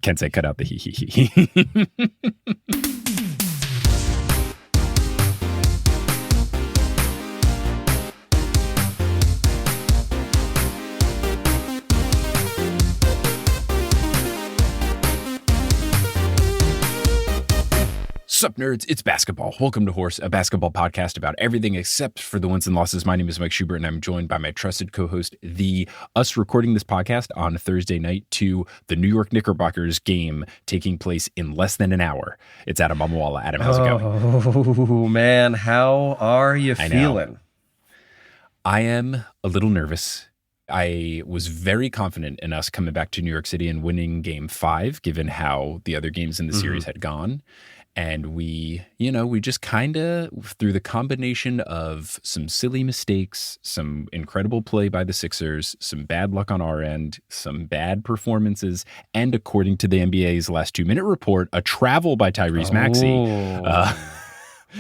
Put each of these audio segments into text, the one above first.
Can't say cut out the he. Sup, nerds? It's basketball. Welcome to Horse, a basketball podcast about everything except for the wins and losses. My name is Mike Schubert, and I'm joined by my trusted co-host, us recording this podcast on Thursday night to the New York Knickerbockers game taking place in less than an hour. It's Adam Amawala. Adam, how's it going? Oh, man. How are you feeling? I am a little nervous. I was very confident in us coming back to New York City and winning Game 5, given how the other games in the series had gone. And we just kind of, through the combination of some silly mistakes, some incredible play by the Sixers, some bad luck on our end, some bad performances, and according to the NBA's last 2-minute report, a travel by Tyrese Maxey.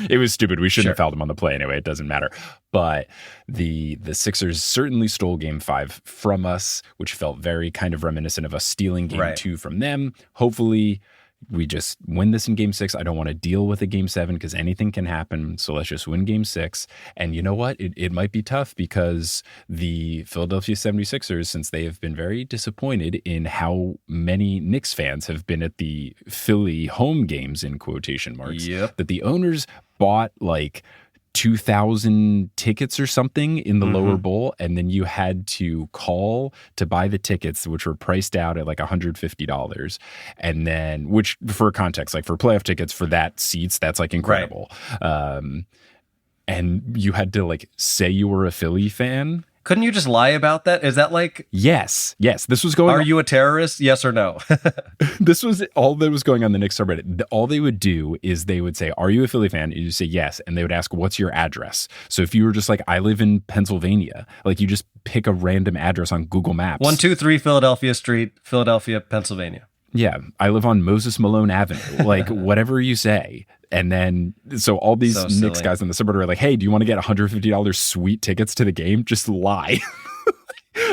It was stupid. We shouldn't have fouled him on the play anyway. It doesn't matter. But the Sixers certainly stole Game 5 from us, which felt very kind of reminiscent of us stealing Game 2 from them. Hopefully, we just win this in Game 6. I don't want to deal with a Game 7 because anything can happen. So let's just win Game 6. And you know what? It might be tough because the Philadelphia 76ers, since they have been very disappointed in how many Knicks fans have been at the Philly home games, in quotation marks, that the owners bought like 2,000 tickets or something in the lower bowl, and then you had to call to buy the tickets, which were priced out at like $150. And then, which for context, like for playoff tickets for that seats, that's like incredible. And you had to like say you were a Philly fan. Couldn't you just lie about that? Is that like... Yes. This was going on. Are you a terrorist? Yes or no? This was all that was going on the Knicks subreddit. All they would do is they would say, are you a Philly fan? And you say yes. And they would ask, what's your address? So if you were just like, I live in Pennsylvania, like you just pick a random address on Google Maps. 123 Philadelphia Street, Philadelphia, Pennsylvania. Yeah. I live on Moses Malone Avenue. Like whatever you say. And then, so all these Knicks guys on the subreddit are like, hey, do you want to get $150 sweet tickets to the game? Just lie.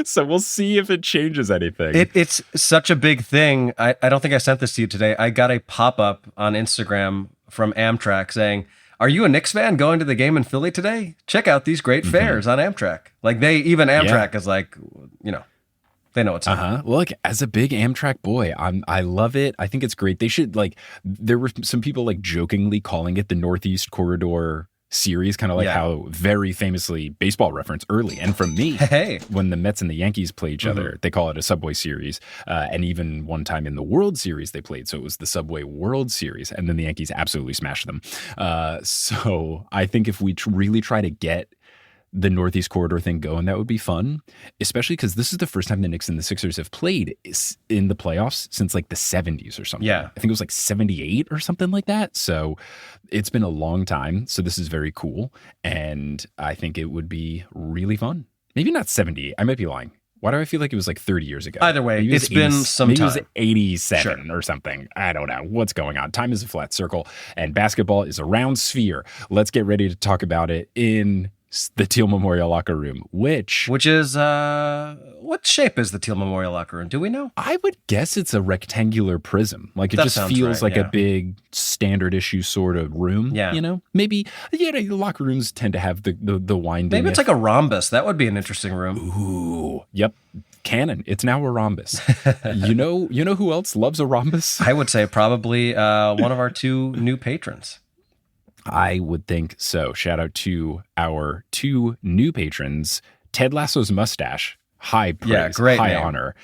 So we'll see if it changes anything. It's such a big thing. I don't think I sent this to you today. I got a pop-up on Instagram from Amtrak saying, are you a Knicks fan going to the game in Philly today? Check out these great fares on Amtrak. Like Amtrak is like, they know what's up. Look, as a big Amtrak boy, I love it. I think it's great. They should there were some people like jokingly calling it the Northeast Corridor series, kind of like how very famously Baseball Reference early. And from me, when the Mets and the Yankees play each other, they call it a Subway Series. And even one time in the World Series they played. So it was the Subway World Series. And then the Yankees absolutely smashed them. So I think if we really try to get the Northeast Corridor thing going, that would be fun, especially because this is the first time the Knicks and the Sixers have played in the playoffs since like the 70s or something. Yeah. I think it was like 78 or something like that. So it's been a long time. So this is very cool. And I think it would be really fun. Maybe not 70. I might be lying. Why do I feel like it was like 30 years ago? Either way, it's been some time. Maybe it was 87 or something. I don't know. What's going on? Time is a flat circle and basketball is a round sphere. Let's get ready to talk about it in the Teal Memorial Locker Room, which is what shape is the Teal Memorial Locker Room? Do we know? I would guess it's a rectangular prism. Like it just feels like a big standard issue sort of room. Yeah, maybe locker rooms tend to have the winding. Maybe it's like a rhombus. That would be an interesting room. Ooh, yep. Canon. It's now a rhombus. You know who else loves a rhombus? I would say probably one of our two new patrons. I would think so. Shout out to our two new patrons, Ted Lasso's Mustache. High praise, great high name. honor.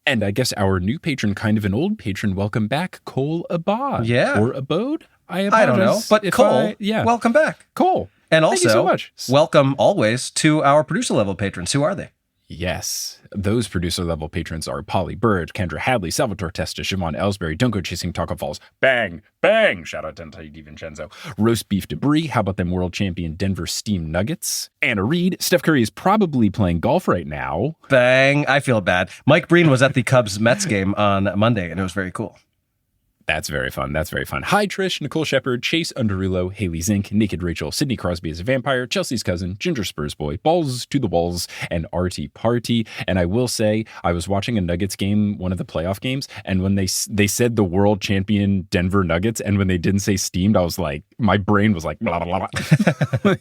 And I guess our new patron, kind of an old patron, welcome back, Cole Abad. Yeah. Or Abode? I don't know. But Cole, welcome back. Cole. And also, thank you so much. Welcome always to our producer level patrons. Who are they? Yes, those producer-level patrons are Polly Bird, Kendra Hadley, Salvatore Testa, Siobhan Ellsbury, Don't Go Chasing Taco Falls, Bang, Bang, shout out to DiVincenzo, Roast Beef Debris, how about them world champion Denver Steam Nuggets, Anna Reed, Steph Curry is probably playing golf right now. Bang, I feel bad. Mike Breen was at the Cubs-Mets game on Monday, and it was very cool. That's very fun. That's very fun. Hi, Trish, Nicole Shepard, Chase Underulo, Haley Zink, Naked Rachel, Sidney Crosby as a vampire, Chelsea's cousin, Ginger Spurs boy, Balls to the Walls, and Artie Party. And I will say, I was watching a Nuggets game, one of the playoff games, and when they said the world champion Denver Nuggets, and when they didn't say steamed, I was like, my brain was like, blah, blah, blah.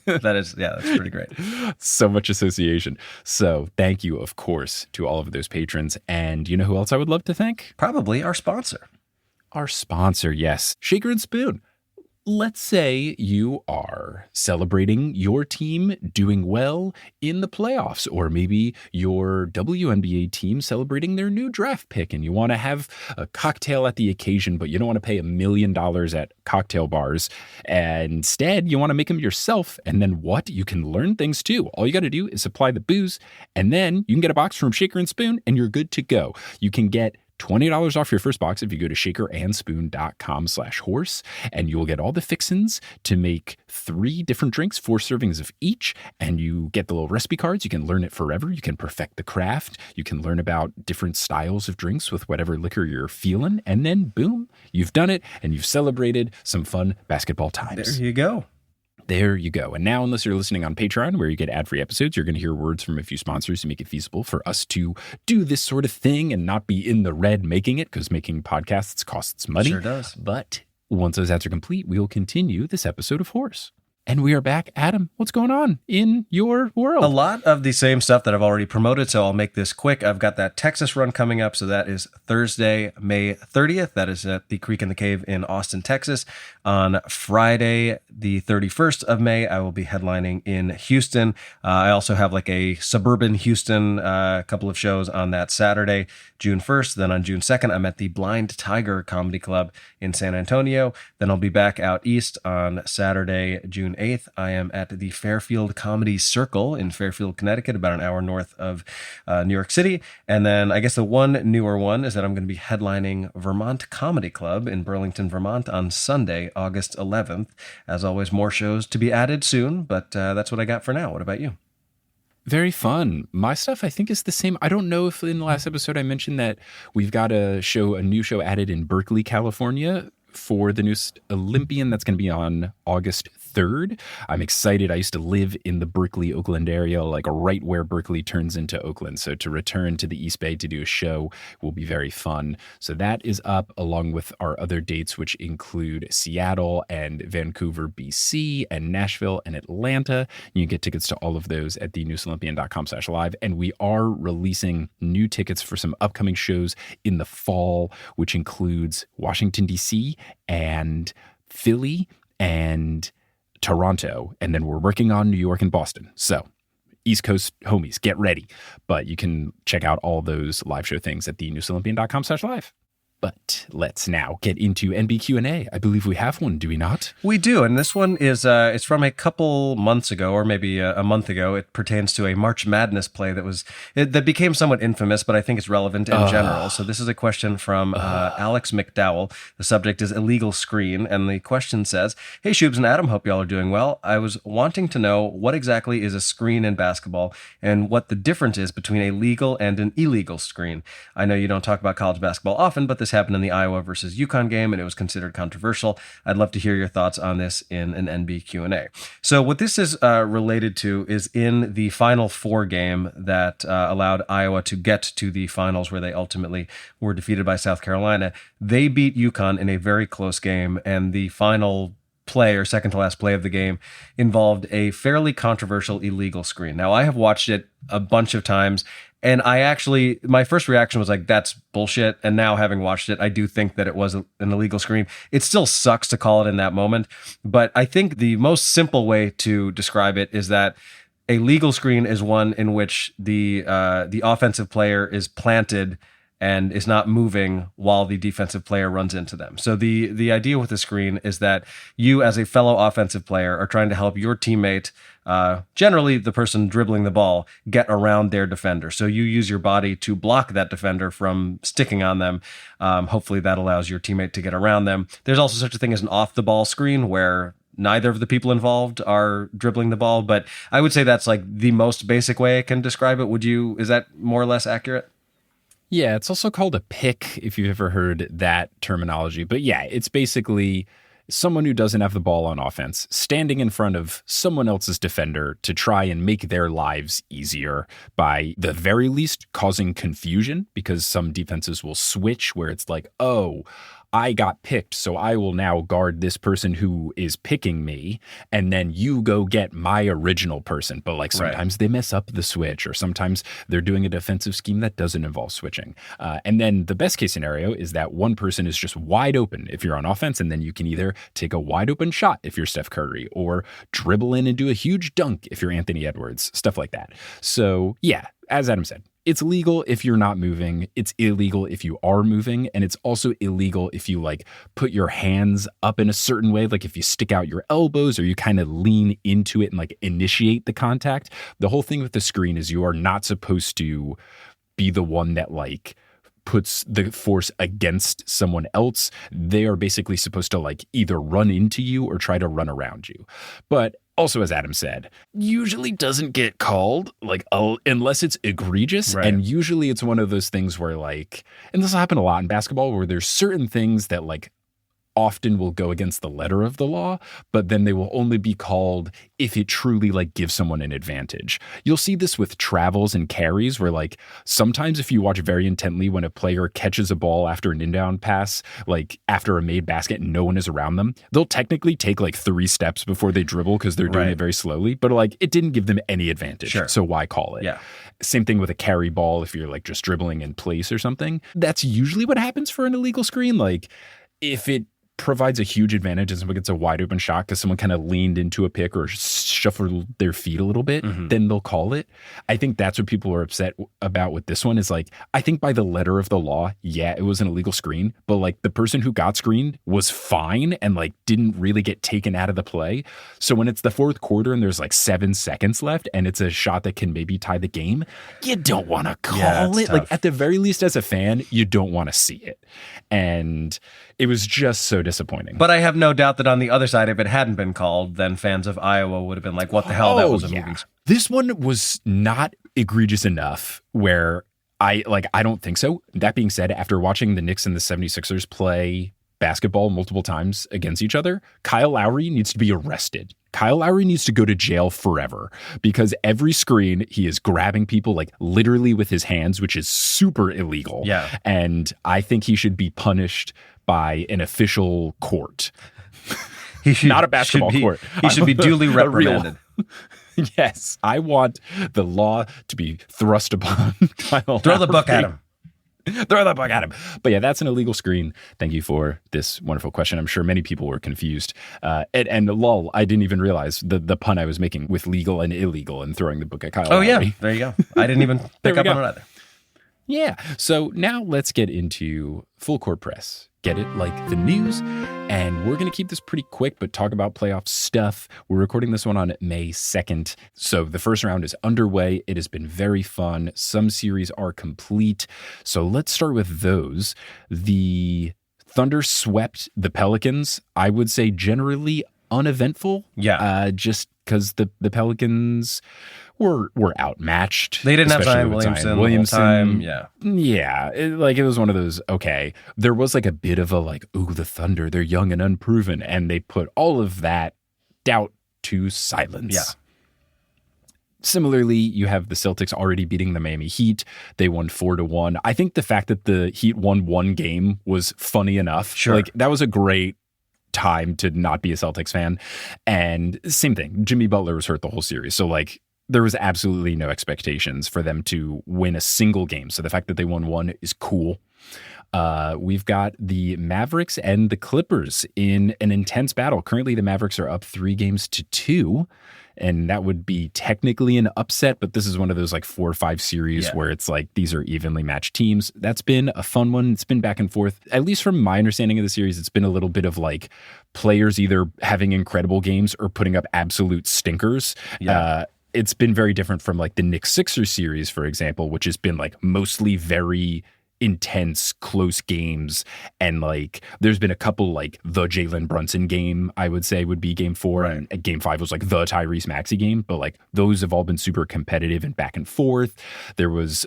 That's pretty great. So much association. So thank you, of course, to all of those patrons. And you know who else I would love to thank? Probably our sponsor. Our sponsor, yes, Shaker and Spoon. Let's say you are celebrating your team doing well in the playoffs, or maybe your WNBA team celebrating their new draft pick, and you want to have a cocktail at the occasion, but you don't want to pay $1 million at cocktail bars. And instead, you want to make them yourself. And then what? You can learn things too. All you got to do is supply the booze, and then you can get a box from Shaker and Spoon, and you're good to go. You can get $20 off your first box if you go to shakerandspoon.com/horse, and you will get all the fixins to make 3 different drinks, 4 servings of each, and you get the little recipe cards. You can learn it forever. You can perfect the craft. You can learn about different styles of drinks with whatever liquor you're feeling, and then boom, you've done it, and you've celebrated some fun basketball times. There you go. There you go. And now, unless you're listening on Patreon, where you get ad-free episodes, you're going to hear words from a few sponsors to make it feasible for us to do this sort of thing and not be in the red making it, because making podcasts costs money. Sure does. But once those ads are complete, we will continue this episode of Horse. And we are back. Adam, what's going on in your world? A lot of the same stuff that I've already promoted, so I'll make this quick. I've got that Texas run coming up, so that is Thursday, May 30th. That is at the Creek in the Cave in Austin, Texas. On Friday, the 31st of May, I will be headlining in Houston. I also have like a suburban Houston couple of shows on that Saturday, June 1st. Then on June 2nd, I'm at the Blind Tiger Comedy Club in San Antonio. Then I'll be back out east on Saturday, June 8th. I am at the Fairfield Comedy Circle in Fairfield, Connecticut, about an hour north of New York City. And then I guess the one newer one is that I'm going to be headlining Vermont Comedy Club in Burlington, Vermont on Sunday, August 11th. As always, more shows to be added soon, but that's what I got for now. What about you? Very fun. My stuff, I think, is the same. I don't know if in the last episode I mentioned that we've got a new show added in Berkeley, California for the new Olympian. That's going to be on August 3rd. I'm excited. I used to live in the Berkeley, Oakland area, like right where Berkeley turns into Oakland. So to return to the East Bay to do a show will be very fun. So that is up along with our other dates, which include Seattle and Vancouver, BC, and Nashville and Atlanta. You can get tickets to all of those at thenewsolympian.com/live. And we are releasing new tickets for some upcoming shows in the fall, which includes Washington, D.C. and Philly and Toronto, and then we're working on New York and Boston. So East Coast homies, get ready. But you can check out all those live show things at thenewsolympian.com/live. But let's now get into NB Q&A. I believe we have one, do we not? We do, and this one is it's from a couple months ago, or maybe a month ago. It pertains to a March Madness play that became somewhat infamous, but I think it's relevant in general. So this is a question from Alex McDowell. The subject is illegal screen, and the question says, "Hey, Shubes and Adam, hope y'all are doing well. I was wanting to know what exactly is a screen in basketball and what the difference is between a legal and an illegal screen. I know you don't talk about college basketball often, but this happened in the Iowa versus UConn game, and it was considered controversial. I'd love to hear your thoughts on this in an NB Q&A. So what this is related to is in the Final Four game that allowed Iowa to get to the finals, where they ultimately were defeated by South Carolina. They beat UConn in a very close game, and the final play, or second to last play of the game, involved a fairly controversial illegal screen. Now, I have watched it a bunch of times, and my first reaction was like, that's bullshit. And now, having watched it, I do think that it was an illegal screen. It still sucks to call it in that moment, but I think the most simple way to describe it is that a legal screen is one in which the offensive player is planted and is not moving while the defensive player runs into them. So the idea with the screen is that you, as a fellow offensive player, are trying to help your teammate, generally the person dribbling the ball, get around their defender. So you use your body to block that defender from sticking on them. Hopefully that allows your teammate to get around them. There's also such a thing as an off-the-ball screen, where neither of the people involved are dribbling the ball. But I would say that's like the most basic way I can describe it. Is that more or less accurate? Yeah, it's also called a pick if you've ever heard that terminology. But yeah, it's basically someone who doesn't have the ball on offense standing in front of someone else's defender to try and make their lives easier by the very least causing confusion, because some defenses will switch where it's like, oh, I got picked, so I will now guard this person who is picking me, and then you go get my original person. But like sometimes they mess up the switch, or sometimes they're doing a defensive scheme that doesn't involve switching. And then the best case scenario is that one person is just wide open if you're on offense, and then you can either take a wide open shot if you're Steph Curry, or dribble in and do a huge dunk if you're Anthony Edwards, stuff like that. So yeah, as Adam said, it's legal if you're not moving. It's illegal if you are moving. And it's also illegal if you like put your hands up in a certain way. Like if you stick out your elbows or you kind of lean into it and like initiate the contact. The whole thing with the screen is you are not supposed to be the one that like puts the force against someone else. They are basically supposed to like either run into you or try to run around you. But also, as Adam said, usually doesn't get called like unless it's egregious. Right. And usually it's one of those things where like, and this will happen a lot in basketball, where there's certain things that like often will go against the letter of the law, but then they will only be called if it truly like gives someone an advantage. You'll see this with travels and carries, where like sometimes if you watch very intently when a player catches a ball after an inbound pass, like after a made basket and no one is around them, they'll technically take like 3 steps before they dribble because they're doing it very slowly, but like it didn't give them any advantage. Sure. So why call it? Yeah. Same thing with a carry ball if you're like just dribbling in place or something. That's usually what happens for an illegal screen. Like if it provides a huge advantage and someone gets a wide open shot because someone kind of leaned into a pick or shuffled their feet a little bit, then they'll call it. I think that's what people are upset about with this one is like, I think by the letter of the law, yeah, it was an illegal screen, but like the person who got screened was fine and like didn't really get taken out of the play. So when it's the fourth quarter and there's like 7 seconds left and it's a shot that can maybe tie the game, you don't want to call it. Tough. Like at the very least as a fan, you don't want to see it. And it was just so disappointing. But I have no doubt that on the other side, if it hadn't been called, then fans of Iowa would have been like, what the hell? That was a moving. This one was not egregious enough where I don't think so. That being said, after watching the Knicks and the 76ers play basketball multiple times against each other, Kyle Lowry needs to be arrested. Kyle Lowry needs to go to jail forever because every screen he is grabbing people like literally with his hands, which is super illegal. Yeah. And I think he should be punished by an official court. Not a basketball court. He should be duly reprimanded. Yes. I want the law to be thrust upon Kyle Throw the book Lowry. at him. Throw that bug at him. But yeah, that's an illegal screen. Thank you for this wonderful question. I'm sure many people were confused. And lol, I didn't even realize the pun I was making with legal and illegal and throwing the book at Kyle Lowry. Yeah. There you go. I didn't even pick up on it either. Yeah. So now let's get into full court press. Get it like the news. And we're going to keep this pretty quick, but talk about playoff stuff. We're recording this one on May 2nd. So the first round is underway. It has been very fun. Some series are complete. So let's start with those. The Thunder swept the Pelicans. I would say generally uneventful. Yeah. Just because the Pelicans were outmatched. They didn't have Zion Williamson. Time. Yeah. Yeah. It was one of those, okay. There was like a bit of a like, ooh, the Thunder, they're young and unproven. And they put all of that doubt to silence. Yeah. Similarly, you have the Celtics already beating the Miami Heat. They won 4-1. I think the fact that the Heat won one game was funny enough. Sure. Like that was a great time to not be a Celtics fan. And same thing, Jimmy Butler was hurt the whole series. So like, there was absolutely no expectations for them to win a single game. So the fact that they won one is cool. We've got the Mavericks and the Clippers in an intense battle. Currently, the Mavericks are up 3-2, and that would be technically an upset, but this is one of those like 4 or 5 series where it's like these are evenly matched teams. That's been a fun one. It's been back and forth. At least from my understanding of the series, it's been a little bit of like players either having incredible games or putting up absolute stinkers. Yeah. It's been very different from like the Knicks Sixers series, for example, which has been like mostly very intense, close games. And like there's been a couple like the Jalen Brunson game, I would say would be game 4. Right. And game 5 was like the Tyrese Maxey game. But like those have all been super competitive and back and forth. There was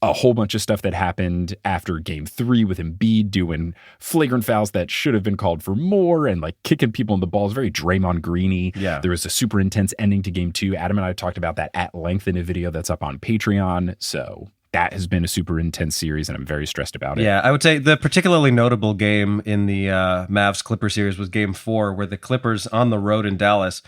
a whole bunch of stuff that happened after game 3 with Embiid doing flagrant fouls that should have been called for more and like kicking people in the balls, very Draymond Greeny. Yeah. There was a super intense ending to game 2. Adam and I talked about that at length in a video that's up on Patreon. So that has been a super intense series and I'm very stressed about it. Yeah, I would say the particularly notable game in the Mavs-Clippers series was game 4, where the Clippers on the road in Dallas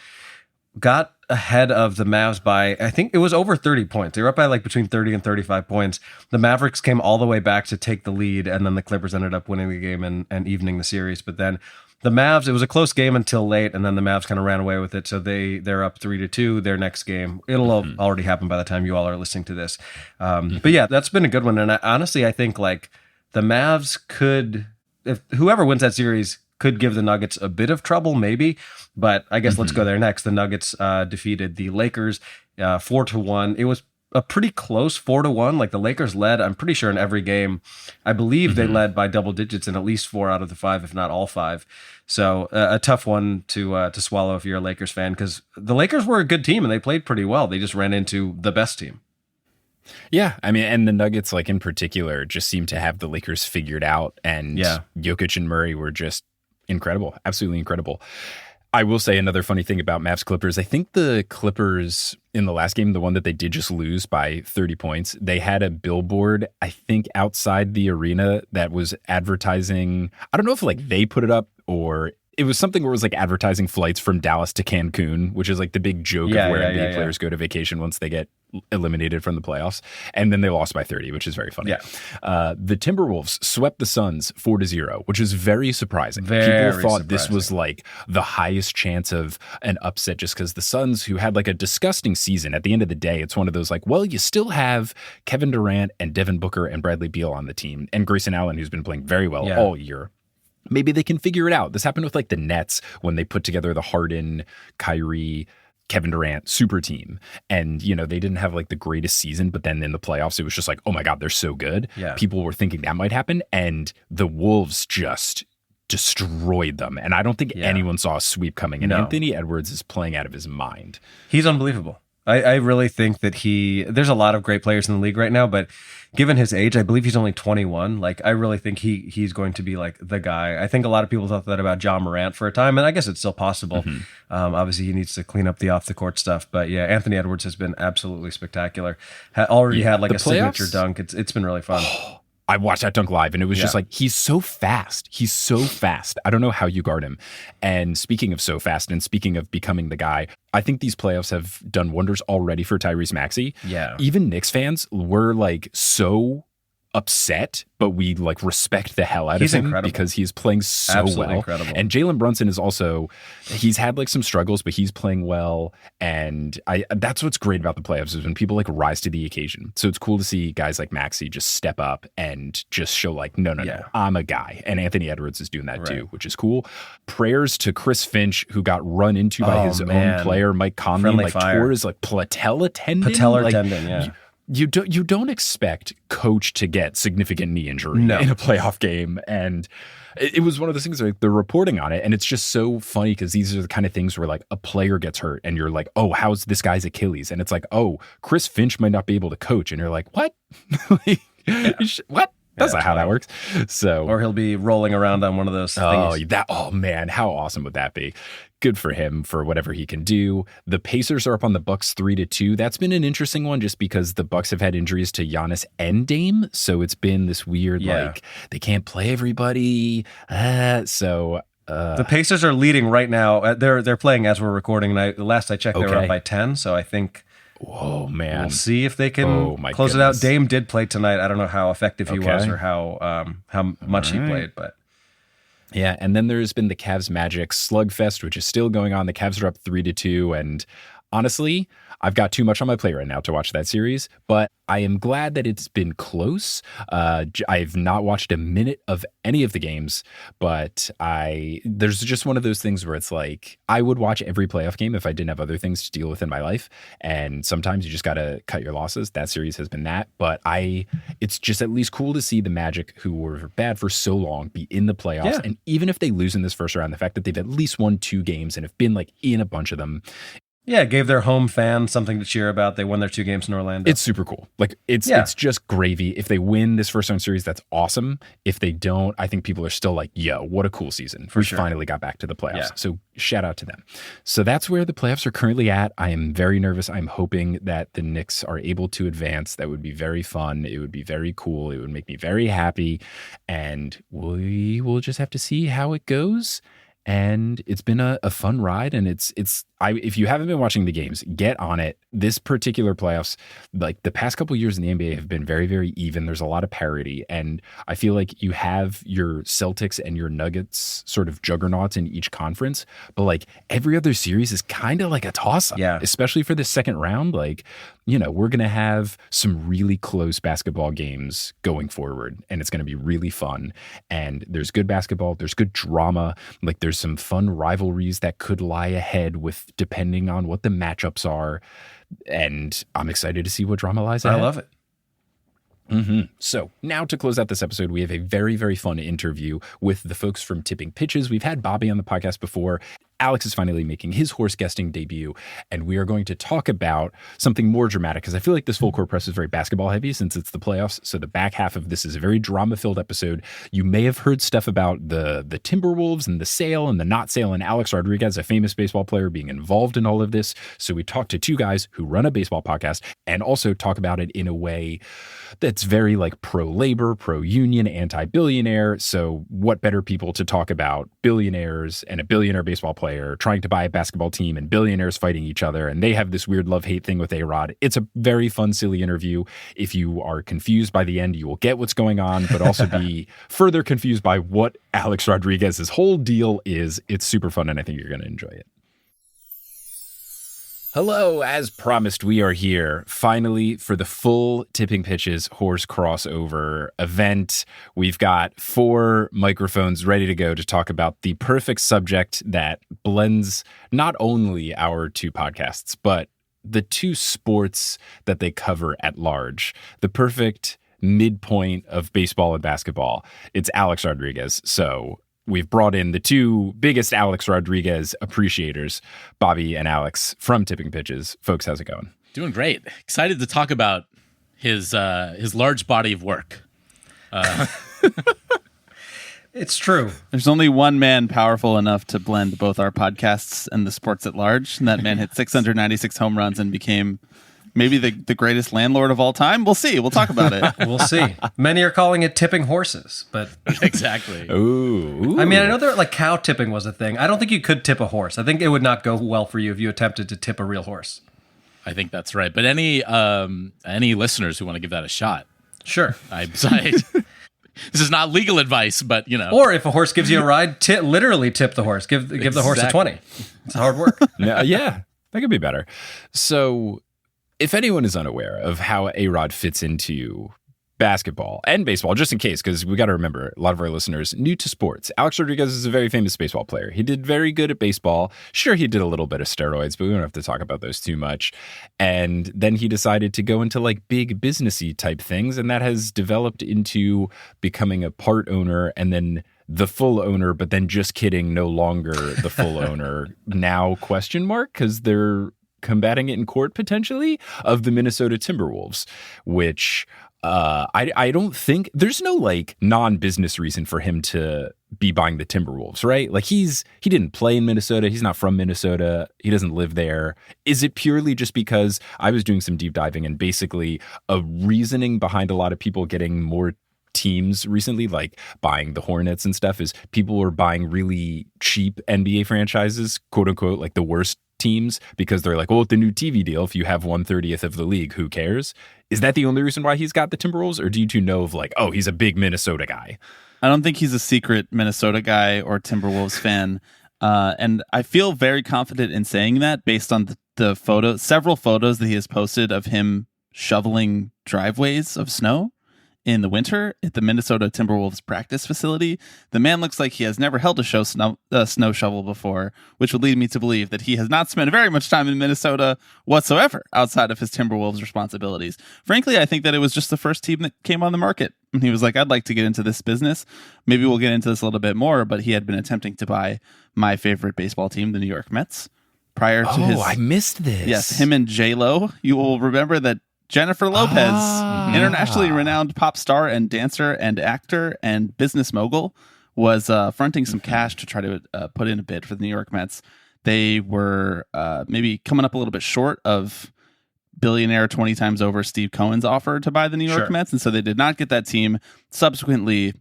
got ahead of the Mavs by, I think it was over 30 points. They were up by like between 30 and 35 points. The Mavericks came all the way back to take the lead, and then the Clippers ended up winning the game and evening the series. But then the Mavs, it was a close game until late, and then the Mavs kind of ran away with it. So they're up 3-2. Their next game, it'll already happen by the time you all are listening to this. But yeah, that's been a good one. And honestly, I think like the Mavs could, if whoever wins that series, could give the Nuggets a bit of trouble, maybe. But I guess let's go there next. The Nuggets defeated the Lakers 4-1. It was a pretty close 4-1. Like the Lakers led, I'm pretty sure, in every game. I believe they led by double digits in at least 4 out of the 5, if not all 5. So a tough one to swallow if you're a Lakers fan, because the Lakers were a good team and they played pretty well. They just ran into the best team. Yeah, I mean, and the Nuggets, like in particular, just seemed to have the Lakers figured out, and Jokic and Murray were just incredible, absolutely incredible. I will say another funny thing about Mavs Clippers. I think the Clippers in the last game, the one that they did just lose by 30 points, they had a billboard, I think, outside the arena that was advertising. I don't know if like they put it up or it was something where it was like advertising flights from Dallas to Cancun, which is like the big joke of where NBA players go to vacation once they get eliminated from the playoffs. And then they lost by 30, which is very funny. Yeah. The Timberwolves swept the Suns 4-0, which is very surprising. People thought this was like the highest chance of an upset just because the Suns, who had like a disgusting season, at the end of the day, it's one of those like, well, you still have Kevin Durant and Devin Booker and Bradley Beal on the team and Grayson Allen, who's been playing very well all year. Maybe they can figure it out. This happened with like the Nets when they put together the Harden, Kyrie, Kevin Durant super team. And, you know, they didn't have like the greatest season, but then in the playoffs, it was just like, oh my God, they're so good. Yeah. People were thinking that might happen. And the Wolves just destroyed them. And I don't think anyone saw a sweep coming. And Anthony Edwards is playing out of his mind. He's unbelievable. I really think that there's a lot of great players in the league right now, but given his age, I believe he's only 21. Like, I really think he's going to be like the guy. I think a lot of people thought that about John Morant for a time, and I guess it's still possible. Obviously, he needs to clean up the off the court stuff, but yeah, Anthony Edwards has been absolutely spectacular. Already had like a signature dunk. It's been really fun. I watched that dunk live and it was just like, he's so fast. He's so fast. I don't know how you guard him. And speaking of so fast and speaking of becoming the guy, I think these playoffs have done wonders already for Tyrese Maxey. Yeah. Even Knicks fans were like so upset, but we like respect the hell out of him because he's playing so Absolutely well. Incredible. And Jalen Brunson is also, he's had like some struggles, but he's playing well. And that's what's great about the playoffs is when people like rise to the occasion. So it's cool to see guys like Maxey just step up and just show like, no, I'm a guy. And Anthony Edwards is doing that too, which is cool. Prayers to Chris Finch, who got run into by his own player, Mike Conley, Friendly like fire. tore his like patellar tendon. Yeah. You don't expect coach to get significant knee injury in a playoff game. And it was one of those things like they're reporting on it. And it's just so funny because these are the kind of things where like a player gets hurt and you're like, oh, how's this guy's Achilles? And it's like, oh, Chris Finch might not be able to coach. And you're like, what? What? That's not how that works. So, or he'll be rolling around on one of those things. Oh man, how awesome would that be? Good for him for whatever he can do. The Pacers are up on the Bucks 3-2. That's been an interesting one just because the Bucks have had injuries to Giannis and Dame. So it's been this weird, like they can't play everybody. The Pacers are leading right now. They're playing as we're recording. And the last I checked, they were up by 10. So I think, whoa, man, we'll see if they can close it out. Dame did play tonight. I don't know how effective he was or how much he played, but. Yeah, and then there's been the Cavs Magic slugfest, which is still going on. The Cavs are up 3-2, and honestly, I've got too much on my plate right now to watch that series, but I am glad that it's been close. I've not watched a minute of any of the games, but there's just one of those things where it's like, I would watch every playoff game if I didn't have other things to deal with in my life. And sometimes you just got to cut your losses. That series has been that, but it's just at least cool to see the Magic, who were bad for so long, be in the playoffs. Yeah. And even if they lose in this first round, the fact that they've at least won 2 games and have been like in a bunch of them, Yeah, it gave their home fans something to cheer about. They won their 2 games in Orlando. It's super cool. Like it's just gravy. If they win this first round series, that's awesome. If they don't, I think people are still like, yo, what a cool season. We finally got back to the playoffs. Yeah. So shout out to them. So that's where the playoffs are currently at. I am very nervous. I'm hoping that the Knicks are able to advance. That would be very fun. It would be very cool. It would make me very happy. And we will just have to see how it goes. And it's been a fun ride, and if you haven't been watching the games, get on it. This particular playoffs, like the past couple of years in the NBA, have been very, very even. There's a lot of parity, and I feel like you have your Celtics and your Nuggets sort of juggernauts in each conference, but like every other series is kind of like a toss-up, especially for the second round. Like, we're going to have some really close basketball games going forward, and it's going to be really fun. And there's good basketball, there's good drama, like there's some fun rivalries that could lie ahead with depending on what the matchups are. And I'm excited to see what drama lies ahead. I love it. So now to close out this episode, we have a very, very fun interview with the folks from Tipping Pitches. We've had Bobby on the podcast before. Alex is finally making his horse guesting debut, and we are going to talk about something more dramatic because I feel like this full court press is very basketball heavy since it's the playoffs. So the back half of this is a very drama-filled episode. You may have heard stuff about the Timberwolves and the sale and the not sale, and Alex Rodriguez, a famous baseball player, being involved in all of this. So we talked to 2 guys who run a baseball podcast and also talk about it in a way that's very like pro-labor, pro-union, anti-billionaire. So what better people to talk about billionaires and a billionaire baseball player trying to buy a basketball team and billionaires fighting each other, and they have this weird love-hate thing with A-Rod. It's a very fun, silly interview. If you are confused by the end, you will get what's going on, but also be further confused by what Alex Rodriguez's whole deal is. It's super fun, and I think you're going to enjoy it. Hello, as promised, we are here finally for the full Tipping Pitches horse crossover event. We've got 4 microphones ready to go to talk about the perfect subject that blends not only our 2 podcasts, but the 2 sports that they cover at large. The perfect midpoint of baseball and basketball. It's Alex Rodriguez. So we've brought in the 2 biggest Alex Rodriguez appreciators, Bobby and Alex from Tipping Pitches. Folks, how's it going? Doing great. Excited to talk about his large body of work. It's true. There's only one man powerful enough to blend both our podcasts and the sports at large. And that man hit 696 home runs and became maybe the greatest landlord of all time. We'll see. We'll talk about it. We'll see. Many are calling it tipping horses, but exactly. Ooh. I mean, I know that like cow tipping was a thing. I don't think you could tip a horse. I think it would not go well for you if you attempted to tip a real horse. I think that's right. But any listeners who want to give that a shot, sure. This is not legal advice, but Or if a horse gives you a ride, literally tip the horse. Give the horse a 20. It's hard work. Yeah, that could be better. So, if anyone is unaware of how A-Rod fits into basketball and baseball, just in case, because we got to remember, a lot of our listeners new to sports. Alex Rodriguez is a very famous baseball player. He did very good at baseball. Sure, he did a little bit of steroids, but we don't have to talk about those too much. And then he decided to go into like big businessy type things, and that has developed into becoming a part owner and then the full owner, but then just kidding, no longer the full owner. Now, question mark, because they're combating it in court potentially, of the Minnesota Timberwolves, which I don't think there's no like non-business reason for him to be buying the Timberwolves, right? Like he didn't play in Minnesota. He's not from Minnesota. He doesn't live there. Is it purely just because I was doing some deep diving and basically a reasoning behind a lot of people getting more teams recently, like buying the Hornets and stuff, is people were buying really cheap NBA franchises, quote unquote, like the worst teams, because they're like, well, with the new TV deal, if you have 1/30th of the league, who cares? Is that the only reason why he's got the Timberwolves, or do you 2 know of like, oh, he's a big Minnesota guy? I don't think he's a secret Minnesota guy or Timberwolves fan. And I feel very confident in saying that based on the several photos that he has posted of him shoveling driveways of snow in the winter at the Minnesota Timberwolves practice facility. The man looks like he has never held a snow shovel before, which would lead me to believe that he has not spent very much time in Minnesota whatsoever outside of his Timberwolves responsibilities. Frankly, I think that it was just the first team that came on the market. And he was like, I'd like to get into this business. Maybe we'll get into this a little bit more, but he had been attempting to buy my favorite baseball team, the New York Mets, prior to his. Oh, I missed this. Yes, him and J-Lo. You will remember that Jennifer Lopez, internationally renowned pop star and dancer and actor and business mogul, was fronting some cash to try to put in a bid for the New York Mets. They were maybe coming up a little bit short of billionaire 20 times over Steve Cohen's offer to buy the New York Mets, and so they did not get that team. Subsequently,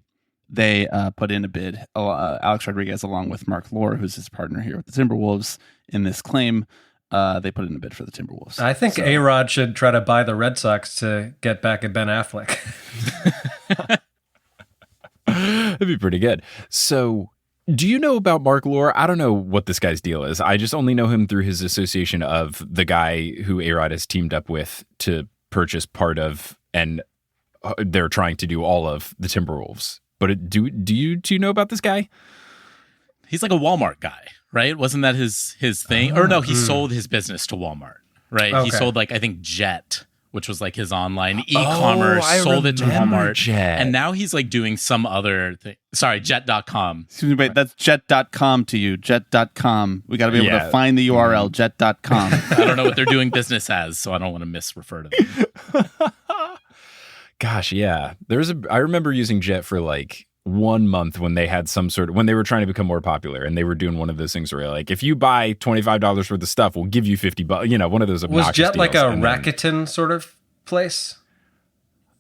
they put in a bid. Alex Rodriguez, along with Mark Lohr, who's his partner here with the Timberwolves in this claim, they put in a bid for the Timberwolves. I think A-Rod should try to buy the Red Sox to get back at Ben Affleck. That'd be pretty good. So, do you know about Mark Lohr? I don't know what this guy's deal is. I just only know him through his association of the guy who A-Rod has teamed up with to purchase part of, and they're trying to do all of the Timberwolves. But do you know about this guy? He's like a Walmart guy, right? Wasn't that his thing? Or no, he sold his business to Walmart, right? Okay. He sold I think Jet, which was his online e-commerce, sold it to Walmart. Jet. And now he's doing some other thing. Sorry, jet.com. Excuse me, wait, that's jet.com to you. Jet.com. We got to be able to find the URL, jet.com. I don't know what they're doing business as, so I don't want to misrefer to them. Gosh, yeah. I remember using Jet for 1 month when they had when they were trying to become more popular, and they were doing one of those things where if you buy $25 worth of stuff, we'll give you $50, one of those obnoxious Was Jet deals. a Rakuten sort of place?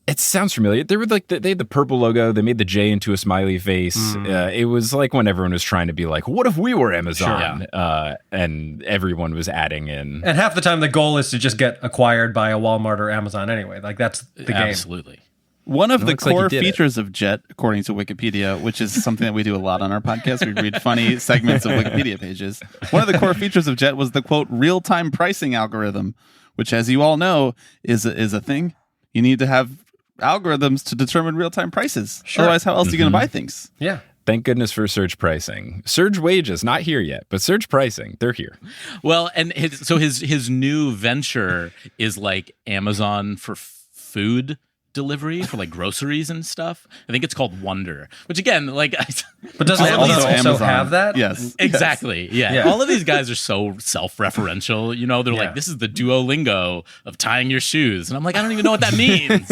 It sounds familiar. They were they had the purple logo. They made the J into a smiley face. It was when everyone was trying to be what if we were Amazon? Sure. And everyone was adding in. And half the time the goal is to just get acquired by a Walmart or Amazon anyway. That's the game. Absolutely. One of the looks like core you did features of Jet, according to Wikipedia, which is something that we do a lot on our podcast, we read funny segments of Wikipedia pages. One of the core features of Jet was the, quote, real-time pricing algorithm, which, as you all know, is a thing. You need to have algorithms to determine real-time prices. Sure. Otherwise, how else are you going to buy things? Yeah. Thank goodness for surge pricing. Surge wages, not here yet, but surge pricing, they're here. Well, and his new venture is Amazon for food delivery for groceries and stuff. I think it's called Wonder, which again, But doesn't Also Amazon also Amazon. have that? Yes. exactly. Yeah. Yeah. All of these guys are so self-referential. They're this is the Duolingo of tying your shoes. And I'm I don't even know what that means.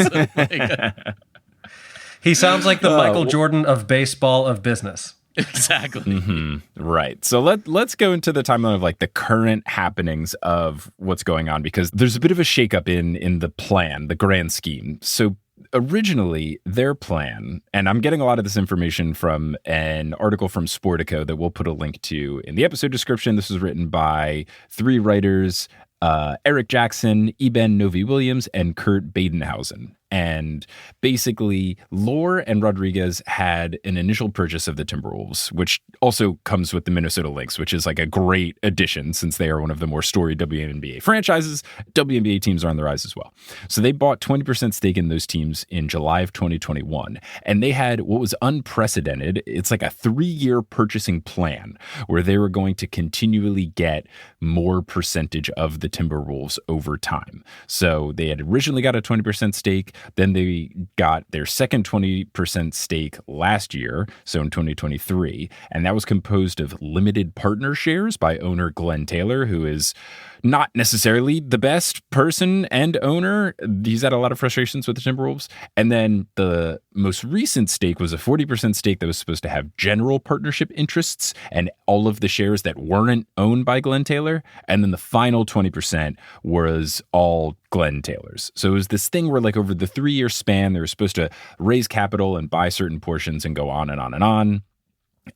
He sounds like the Michael Jordan of baseball of business. Exactly. Right. So let's go into the timeline of the current happenings of what's going on, because there's a bit of a shakeup in the plan, the grand scheme. So originally their plan, and I'm getting a lot of this information from an article from Sportico that we'll put a link to in the episode description. This was written by 3 writers, Eric Jackson, Eben Novi-Williams, and Kurt Badenhausen. And basically, Lohr and Rodriguez had an initial purchase of the Timberwolves, which also comes with the Minnesota Lynx, which is a great addition since they are one of the more storied WNBA franchises. WNBA teams are on the rise as well. So they bought 20% stake in those teams in July of 2021. And they had what was unprecedented. It's a 3-year purchasing plan where they were going to continually get more percentage of the Timberwolves over time. So they had originally got a 20% stake. Then they got their second 20% stake last year, so in 2023, and that was composed of limited partner shares by owner Glenn Taylor, who is not necessarily the best person and owner. He's had a lot of frustrations with the Timberwolves. And then the most recent stake was a 40% stake that was supposed to have general partnership interests and all of the shares that weren't owned by Glenn Taylor. And then the final 20% was all Glenn Taylor's. So it was this thing where over the 3-year span, they were supposed to raise capital and buy certain portions and go on and on and on.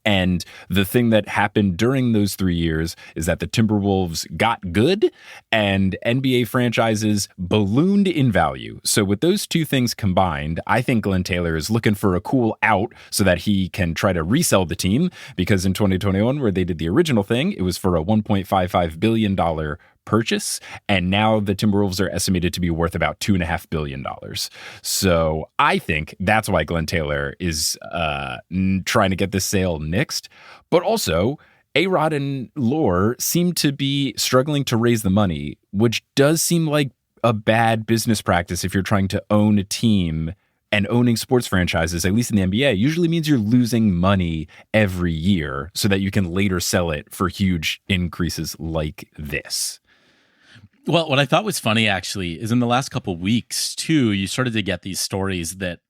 And the thing that happened during those 3 years is that the Timberwolves got good and NBA franchises ballooned in value. So with those two things combined, I think Glenn Taylor is looking for a cool out so that he can try to resell the team, because in 2021, where they did the original thing, it was for a $1.55 billion purchase, and now the Timberwolves are estimated to be worth about $2.5 billion. So I think that's why Glenn Taylor is trying to get this sale nixed. But also, A-Rod and Lohr seem to be struggling to raise the money, which does seem like a bad business practice if you're trying to own a team And owning sports franchises, at least in the NBA, usually means you're losing money every year so that you can later sell it for huge increases like this. Well, what I thought was funny, actually, is in the last couple of weeks, too, you started to get these stories that,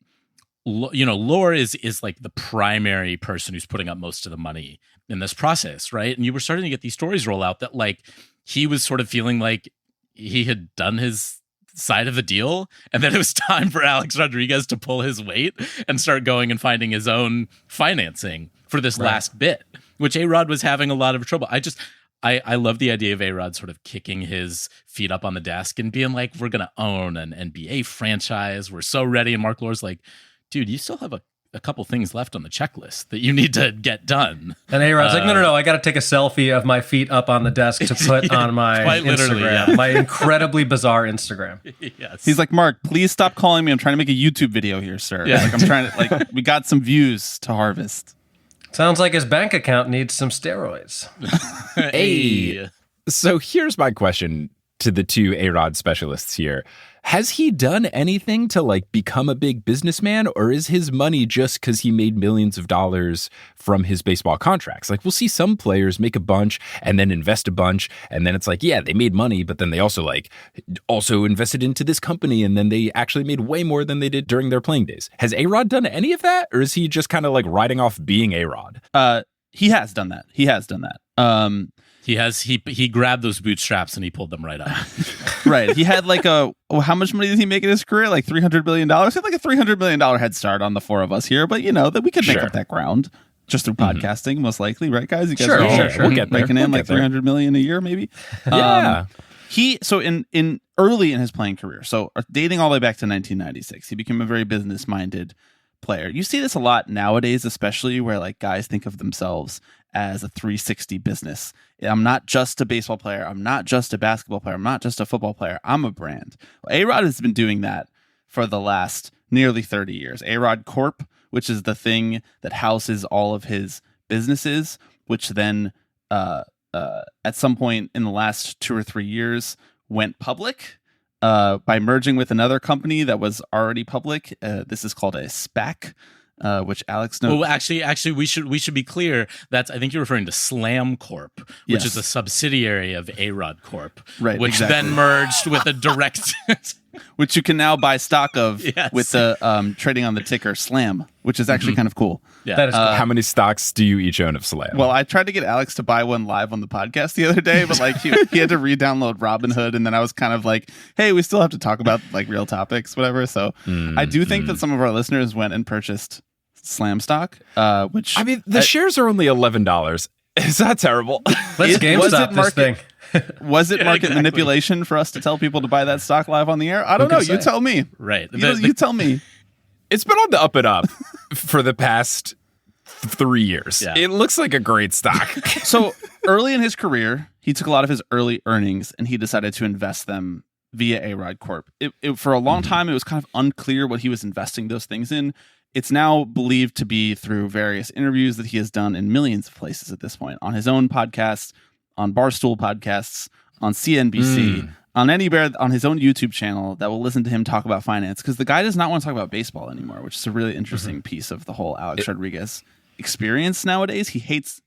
Lore is like the primary person who's putting up most of the money in this process, right? And you were starting to get these stories roll out that, like, he was sort of feeling like he had done his side of the deal, and then it was time for Alex Rodriguez to pull his weight and start going and finding his own financing for this last bit, which A-Rod was having a lot of trouble. I love the idea of A-Rod sort of kicking his feet up on the desk and being like, we're going to own an NBA franchise. We're so ready. And Mark Lore's like, dude, you still have a couple things left on the checklist that you need to get done. And A-Rod's like, no, I got to take a selfie of my feet up on the desk to put on my Instagram, my incredibly bizarre Instagram. Yes. He's like, Mark, please stop calling me. I'm trying to make a YouTube video here, sir. Yeah. Like, I'm trying to, we got some views to harvest. Sounds like his bank account needs some steroids. Hey. So here's my question to the two A-Rod specialists here. Has he done anything to like become a big businessman, or is his money just because he made millions of dollars from his baseball contracts? Like, we'll see some players make a bunch and then invest a bunch, and then it's like, yeah, they made money, but then they also invested into this company, and then they actually made way more than they did during their playing days. Has A-Rod done any of that, or is he just kind of like riding off being A-Rod? He has done that. He grabbed those bootstraps and he pulled them right up. Right. He had how much money did he make in his career? Like $300 million. He had like a $300 million head start on the four of us here, but that we could make up that ground just through podcasting, most likely, right, guys? You guys sure. We'll get there. Making in like $300 million a year, maybe. Yeah. In early in his playing career, so dating all the way back to 1996, he became a very business-minded player. You see this a lot nowadays, especially where like guys think of themselves as a 360 business. I'm not just a baseball player. I'm not just a basketball player. I'm not just a football player. I'm a brand. Well, A-Rod has been doing that for the last nearly 30 years. A-Rod Corp, which is the thing that houses all of his businesses, which then at some point in the last 2 or 3 years went public by merging with another company that was already public. This is called a SPAC. Which Alex knows. Well, actually, we should be clear. I think you're referring to Slam Corp, which is a subsidiary of A-Rod Corp, right? Which then merged with a direct, which you can now buy stock of with the trading on the ticker Slam, which is actually kind of cool. Yeah, that is cool. How many stocks do you each own of Slam? Well, I tried to get Alex to buy one live on the podcast the other day, but like he had to re-download Robinhood, and then I was kind of like, hey, we still have to talk about like real topics, whatever. So I do think that some of our listeners went and purchased Slam stock, which the shares are only $11. Is that terrible? Let's GameStop this thing. Was it market manipulation for us to tell people to buy that stock live on the air? I don't know. You tell me. Right. You tell me. It's been on the up and up for the past 3 years. Yeah. It looks like a great stock. So early in his career, he took a lot of his early earnings and he decided to invest them via A-Rod Corp. For a long time, it was kind of unclear what he was investing those things in. It's now believed to be through various interviews that he has done in millions of places at this point, on his own podcast, on Barstool podcasts, on CNBC, on his own YouTube channel that will listen to him talk about finance, because the guy does not want to talk about baseball anymore, which is a really interesting piece of the whole Alex Rodriguez experience nowadays. He hates...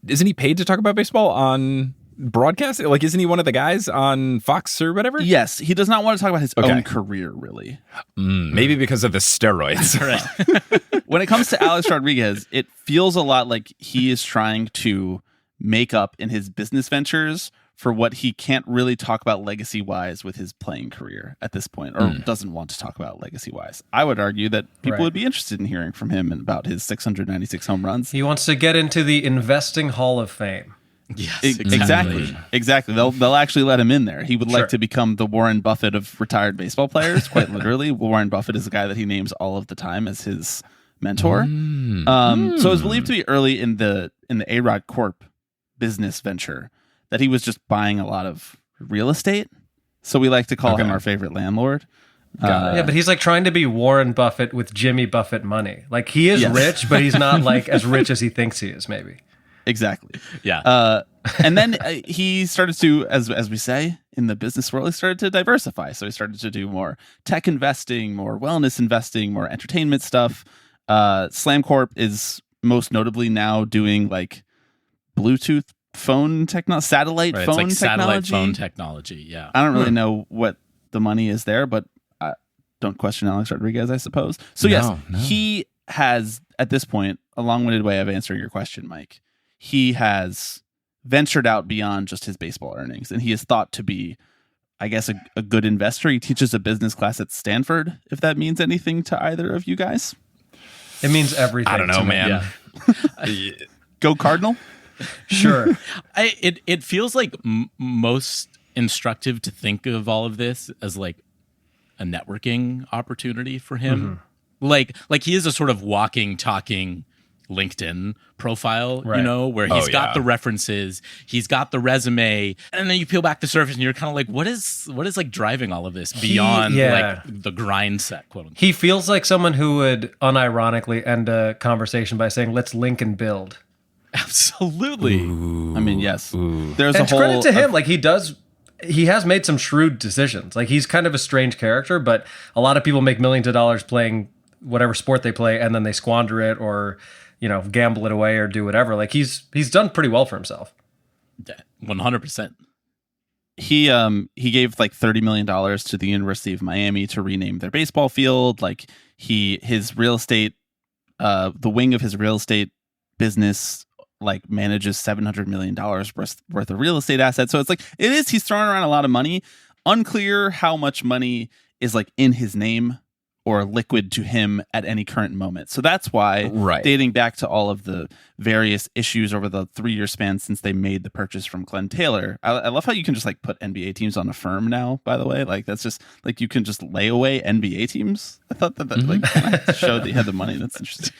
Isn't he paid to talk about baseball on broadcast? Like, isn't he one of the guys on Fox or whatever? Yes, he does not want to talk about his own career, really. Maybe because of the steroids. Right. When it comes to Alex Rodriguez, it feels a lot like he is trying to make up in his business ventures for what he can't really talk about legacy-wise with his playing career at this point, or doesn't want to talk about legacy-wise. I would argue that people would be interested in hearing from him about his 696 home runs. He wants to get into the investing Hall of Fame. Yes, exactly. They'll actually let him in there. He would like to become the Warren Buffett of retired baseball players, quite literally. Warren Buffett is a guy that he names all of the time as his mentor. So it's believed to be early in the A-Rod Corp business venture that he was just buying a lot of real estate. So we like to call him our favorite landlord. Yeah, but he's like trying to be Warren Buffett with Jimmy Buffett money. Like, he is rich, but he's not like as rich as he thinks he is, maybe. Exactly. Yeah. And then he started to, as we say in the business world, he started to diversify. So he started to do more tech investing, more wellness investing, more entertainment stuff. SlamCorp is most notably now doing like Bluetooth phone technology, satellite Right, phone it's like technology. satellite phone technology. Yeah. I don't really know what the money is there, but don't question Alex Rodriguez, I suppose. So yes, he has, at this point, a long-winded way of answering your question, Mike. He has ventured out beyond just his baseball earnings, and he is thought to be, I guess, a good investor. He teaches a business class at Stanford, if that means anything to either of you guys. It means everything. I don't know, to me. man. Yeah. Go Cardinal. Sure. It feels like most instructive to think of all of this as like a networking opportunity for him. Like he is a sort of walking, talking LinkedIn profile, Right. you know, where he's got the references, he's got the resume, and then you peel back the surface and you're kind of like, what is like driving all of this beyond like the grind set, quote unquote. He feels like someone who would unironically end a conversation by saying, "Let's link and build." Absolutely. I mean, yes. There's And a whole credit to him, like he has made some shrewd decisions. Like he's kind of a strange character, but a lot of people make millions of dollars playing whatever sport they play, and then they squander it or, you know, gamble it away or do whatever. Like he's done pretty well for himself. 100%. He gave like $30 million to the University of Miami to rename their baseball field. Like his real estate, the wing of his real estate business like manages $700 million worth of real estate assets. So it's like he's throwing around a lot of money. Unclear how much money is like in his name or liquid to him at any current moment. So that's why, dating back to all of the various issues over the 3-year span since they made the purchase from Glenn Taylor. I love how you can just like put NBA teams on a firm now, by the way. Like that's just like you can just lay away NBA teams. I thought that like showed that you had the money. That's interesting.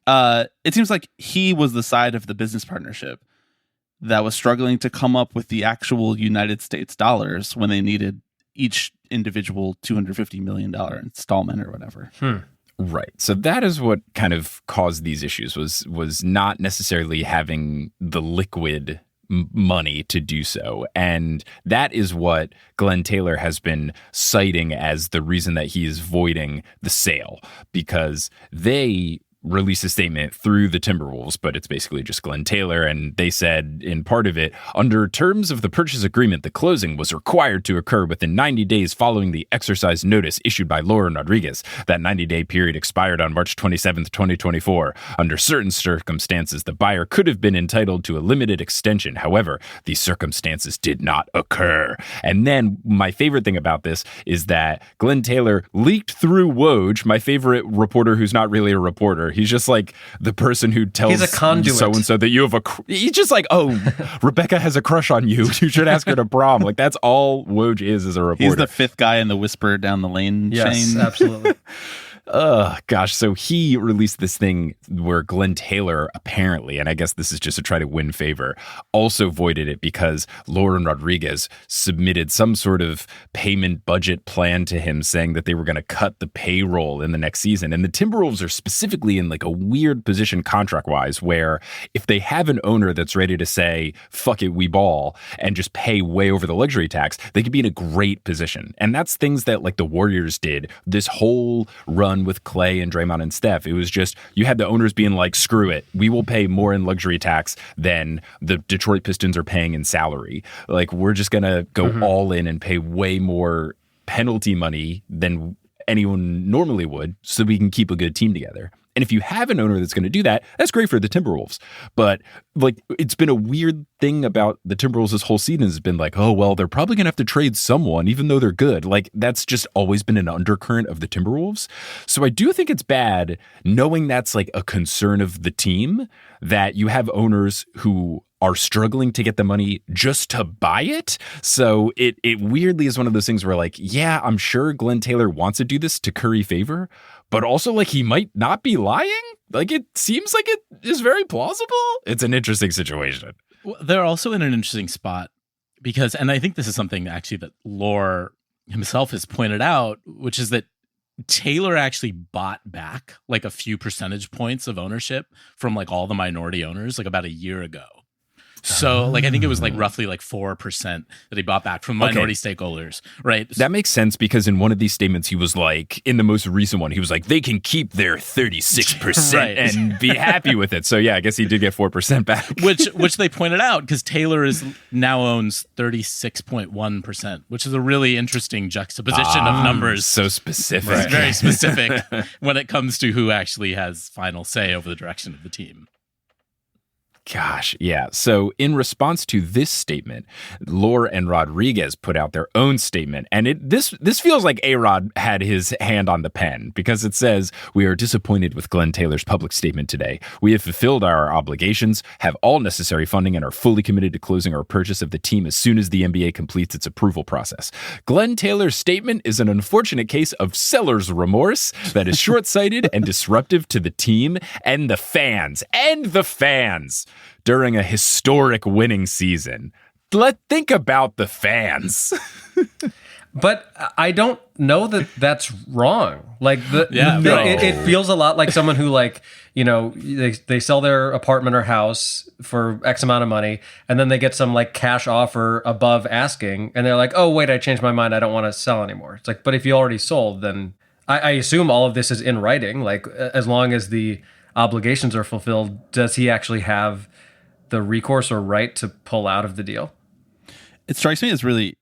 It seems like he was the side of the business partnership that was struggling to come up with the actual United States dollars when they needed each individual $250 million installment or whatever. Right. So that is what kind of caused these issues was not necessarily having the liquid money to do so. And that is what Glenn Taylor has been citing as the reason that he is voiding the sale, because they released a statement through the Timberwolves, but it's basically just Glenn Taylor. And they said in part of it, under terms of the purchase agreement, the closing was required to occur within 90 days following the exercise notice issued by Lauren Rodriguez. That 90-day period expired on March 27th, 2024. Under certain circumstances, the buyer could have been entitled to a limited extension. However, these circumstances did not occur. And then my favorite thing about this is that Glenn Taylor leaked through Woj, my favorite reporter who's not really a reporter. He's just like the person who tells He's a conduit. so-and-so that you have he's just like, oh, Rebecca has a crush on you. You should ask her to prom. Like that's all Woj is as a reporter. He's the fifth guy in the whisper down the lane chain. Yes, absolutely. Gosh. So he released this thing where Glenn Taylor apparently, and I guess this is just to try to win favor, also voided it because Lauren Rodriguez submitted some sort of payment budget plan to him saying that they were going to cut the payroll in the next season. And the Timberwolves are specifically in like a weird position contract wise, where if they have an owner that's ready to say, fuck it, we ball and just pay way over the luxury tax, they could be in a great position. And that's things that like the Warriors did this whole run with Clay and Draymond and Steph. It was just, you had the owners being like, screw it, we will pay more in luxury tax than the Detroit Pistons are paying in salary. Like, we're just going to go all in and pay way more penalty money than anyone normally would so we can keep a good team together. And if you have an owner that's going to do that, that's great for the Timberwolves. But like, it's been a weird thing about the Timberwolves this whole season has been like, oh, well, they're probably going to have to trade someone, even though they're good. Like, that's just always been an undercurrent of the Timberwolves. So I do think it's bad, knowing that's like a concern of the team, that you have owners who are struggling to get the money just to buy it. So it weirdly is one of those things where like, yeah, I'm sure Glenn Taylor wants to do this to curry favor, but also like he might not be lying. Like, it seems like it is very plausible. It's an interesting situation. Well, they're also in an interesting spot because, and I think this is something actually that Lore himself has pointed out, which is that Taylor actually bought back like a few percentage points of ownership from like all the minority owners like about a year ago. So like I think it was like roughly like 4% that he bought back from minority stakeholders, right? That makes sense because in one of these statements he was like, in the most recent one, he was like, they can keep their 36% Right. and be happy with it. So yeah, I guess he did get 4% back. which they pointed out because Taylor now owns 36.1%, which is a really interesting juxtaposition of numbers. So specific. It's very specific when it comes to who actually has final say over the direction of the team. Gosh, yeah. So in response to this statement, Lore and Rodriguez put out their own statement. And this feels like A-Rod had his hand on the pen because it says, we are disappointed with Glenn Taylor's public statement today. We have fulfilled our obligations, have all necessary funding, and are fully committed to closing our purchase of the team as soon as the NBA completes its approval process. Glenn Taylor's statement is an unfortunate case of seller's remorse that is short-sighted and disruptive to the team and the fans. During a historic winning season. Think about the fans. But I don't know that that's wrong. Like it feels a lot like someone who like, you know, they sell their apartment or house for X amount of money and then they get some like cash offer above asking and they're like, oh wait, I changed my mind. I don't want to sell anymore. It's like, but if you already sold, then I assume all of this is in writing. Like as long as the obligations are fulfilled, does he actually have the recourse or right to pull out of the deal? It strikes me as really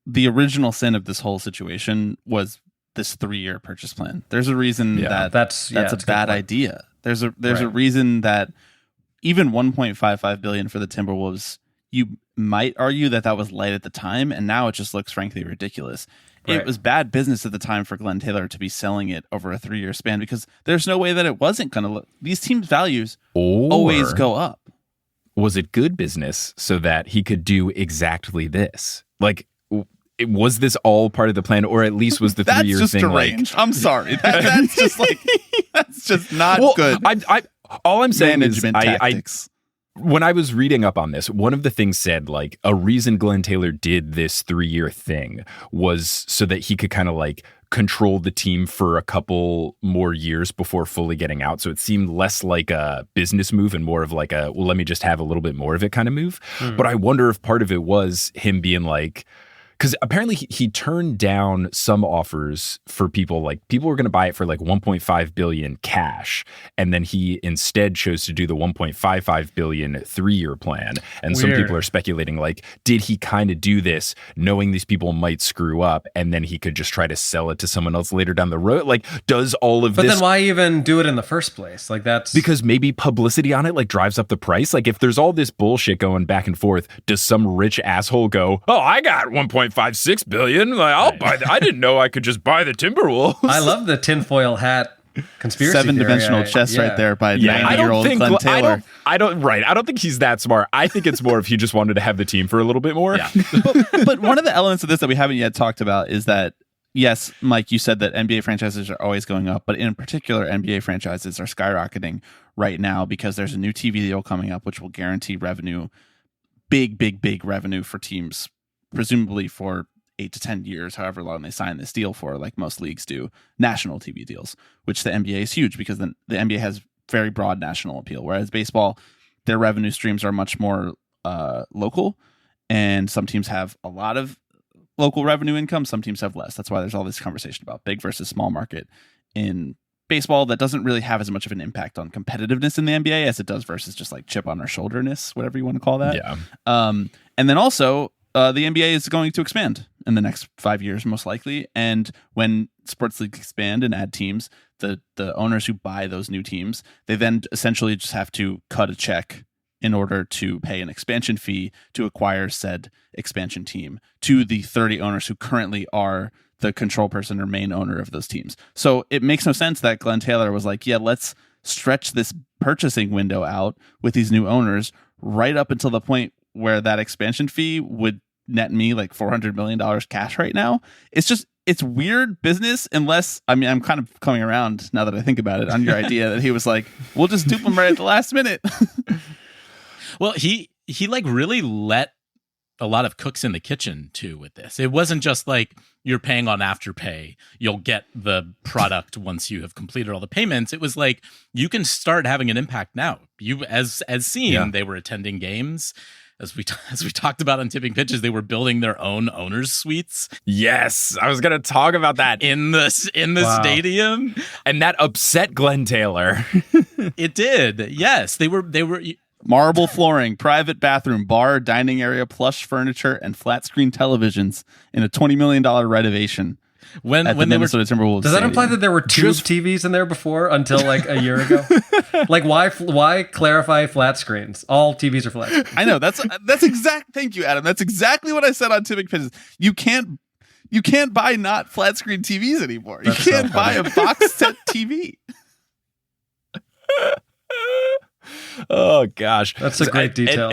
the original sin of this whole situation was this 3-year purchase plan. There's a reason that's a bad idea. There's a reason that even 1.55 billion for the Timberwolves, you might argue that was light at the time, and now it just looks frankly ridiculous. Right. It was bad business at the time for Glenn Taylor to be selling it over a 3-year span because there's no way that it wasn't going to look. These teams' values always go up. Was it good business so that he could do exactly this? Like, was this all part of the plan, or at least was the 3-year thing deranged? Like? I'm sorry, that's just like that's just not good. All I'm saying management is, tactics. When I was reading up on this, one of the things said like a reason Glenn Taylor did this 3-year thing was so that he could kind of like control the team for a couple more years before fully getting out. So it seemed less like a business move and more of like a, well, let me just have a little bit more of it kind of move. But I wonder if part of it was him being like, because apparently he turned down some offers for people were going to buy it for like 1.5 billion cash, and then he instead chose to do the 1.55 billion 3-year plan. And some people are speculating like, did he kind of do this knowing these people might screw up, and then he could just try to sell it to someone else later down the road? Like, does all of this? But then why even do it in the first place? Like that's because maybe publicity on it like drives up the price. Like if there's all this bullshit going back and forth, does some rich asshole go, oh, I got 1.56 billion. Like, I'll buy that. I didn't know I could just buy the Timberwolves. I love the tinfoil hat conspiracy 7-dimensional chess right there by 90-year-old Glenn Taylor. I don't think he's that smart. I think it's more if he just wanted to have the team for a little bit more. Yeah. but one of the elements of this that we haven't yet talked about is that, yes, Mike, you said that NBA franchises are always going up, but in particular, NBA franchises are skyrocketing right now because there's a new TV deal coming up, which will guarantee revenue, big revenue for teams, presumably for 8 to 10 years, however long they sign this deal for, like most leagues do, national TV deals, which the NBA is huge because the NBA has very broad national appeal, whereas baseball, their revenue streams are much more local, and some teams have a lot of local revenue income, some teams have less. That's why there's all this conversation about big versus small market in baseball that doesn't really have as much of an impact on competitiveness in the NBA as it does versus just like chip on our shoulderness, whatever you want to call that. Yeah. And then also, the NBA is going to expand in the next 5 years, most likely. And when sports leagues expand and add teams, the owners who buy those new teams, they then essentially just have to cut a check in order to pay an expansion fee to acquire said expansion team to the 30 owners who currently are the control person or main owner of those teams. So it makes no sense that Glenn Taylor was like, yeah, let's stretch this purchasing window out with these new owners right up until the point where that expansion fee would net me like $400 million cash right now. It's weird business unless, I mean, I'm kind of coming around now that I think about it on your idea that he was like, we'll just dupe him right at the last minute. Well, he like really let a lot of cooks in the kitchen too with this. It wasn't just like, you're paying on Afterpay. You'll get the product once you have completed all the payments. It was like, you can start having an impact now. You, as seen, they were attending games. As we talked about on Tipping Pitches, they were building their own owners' suites. Yes, I was going to talk about that in the stadium, and that upset Glenn Taylor. It did. Yes, they were marble flooring, private bathroom, bar, dining area, plush furniture, and flat screen televisions in a $20 million renovation. When the Minnesota Timberwolves. Does that imply that there were two TVs in there before until like a year ago? Like why clarify flat screens? All TVs are flat. I know that's exact. Thank you, Adam. That's exactly what I said on Tipping Pitches. You can't buy not flat screen TVs anymore. You can't buy a box set TV. Oh gosh, that's a great detail.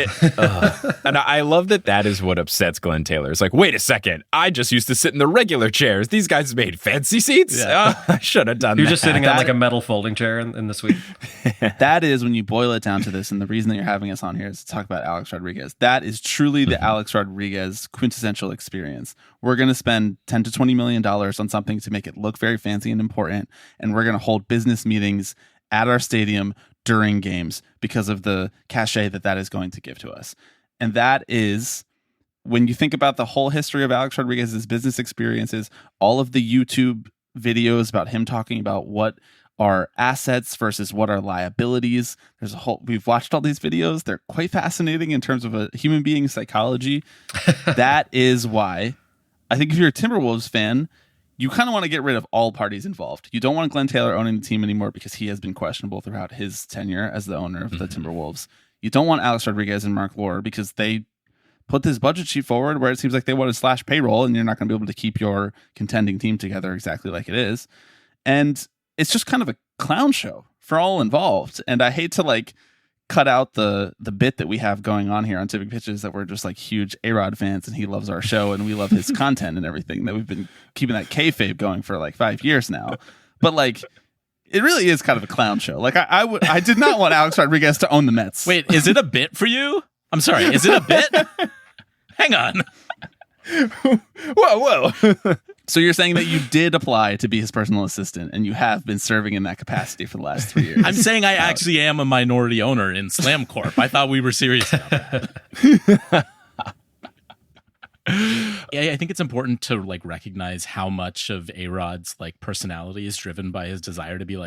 And I love that is what upsets Glenn Taylor. It's like, wait a second, I just used to sit in the regular chairs. These guys made fancy seats. I should have done. You're just sitting on like a metal folding chair in the suite. That is, when you boil it down to this, and the reason that you're having us on here is to talk about Alex Rodriguez. That is truly the Alex Rodriguez quintessential experience. We're going to spend $10 to $20 million on something to make it look very fancy and important, and we're going to hold business meetings at our stadium during games because of the cachet that is going to give to us. And that is, when you think about the whole history of Alex Rodriguez's business experiences, all of the YouTube videos about him talking about what are assets versus what are liabilities. We've watched all these videos. They're quite fascinating in terms of a human being's psychology. That is why I think if you're a Timberwolves fan, you kind of want to get rid of all parties involved. You don't want Glenn Taylor owning the team anymore because he has been questionable throughout his tenure as the owner of the Timberwolves. You don't want Alex Rodriguez and Mark Lore because they put this budget sheet forward where it seems like they want to slash payroll, and you're not going to be able to keep your contending team together exactly like it is. And it's just kind of a clown show for all involved. And I hate to cut out the bit that we have going on here on Tipping Pitches, that we're just huge A-Rod fans and he loves our show and we love his content and everything, that we've been keeping that kayfabe going for 5 years now. But it really is kind of a clown show. I did not want Alex Rodriguez to own the Mets. Wait, is it a bit for you? I'm sorry, is it a bit? Hang on. Whoa. So you're saying that you did apply to be his personal assistant and you have been serving in that capacity for the last 3 years. I'm saying I actually am a minority owner in Slam Corp. I thought we were serious about that. Yeah, I think it's important to recognize how much of A-Rod's personality is driven by his desire to be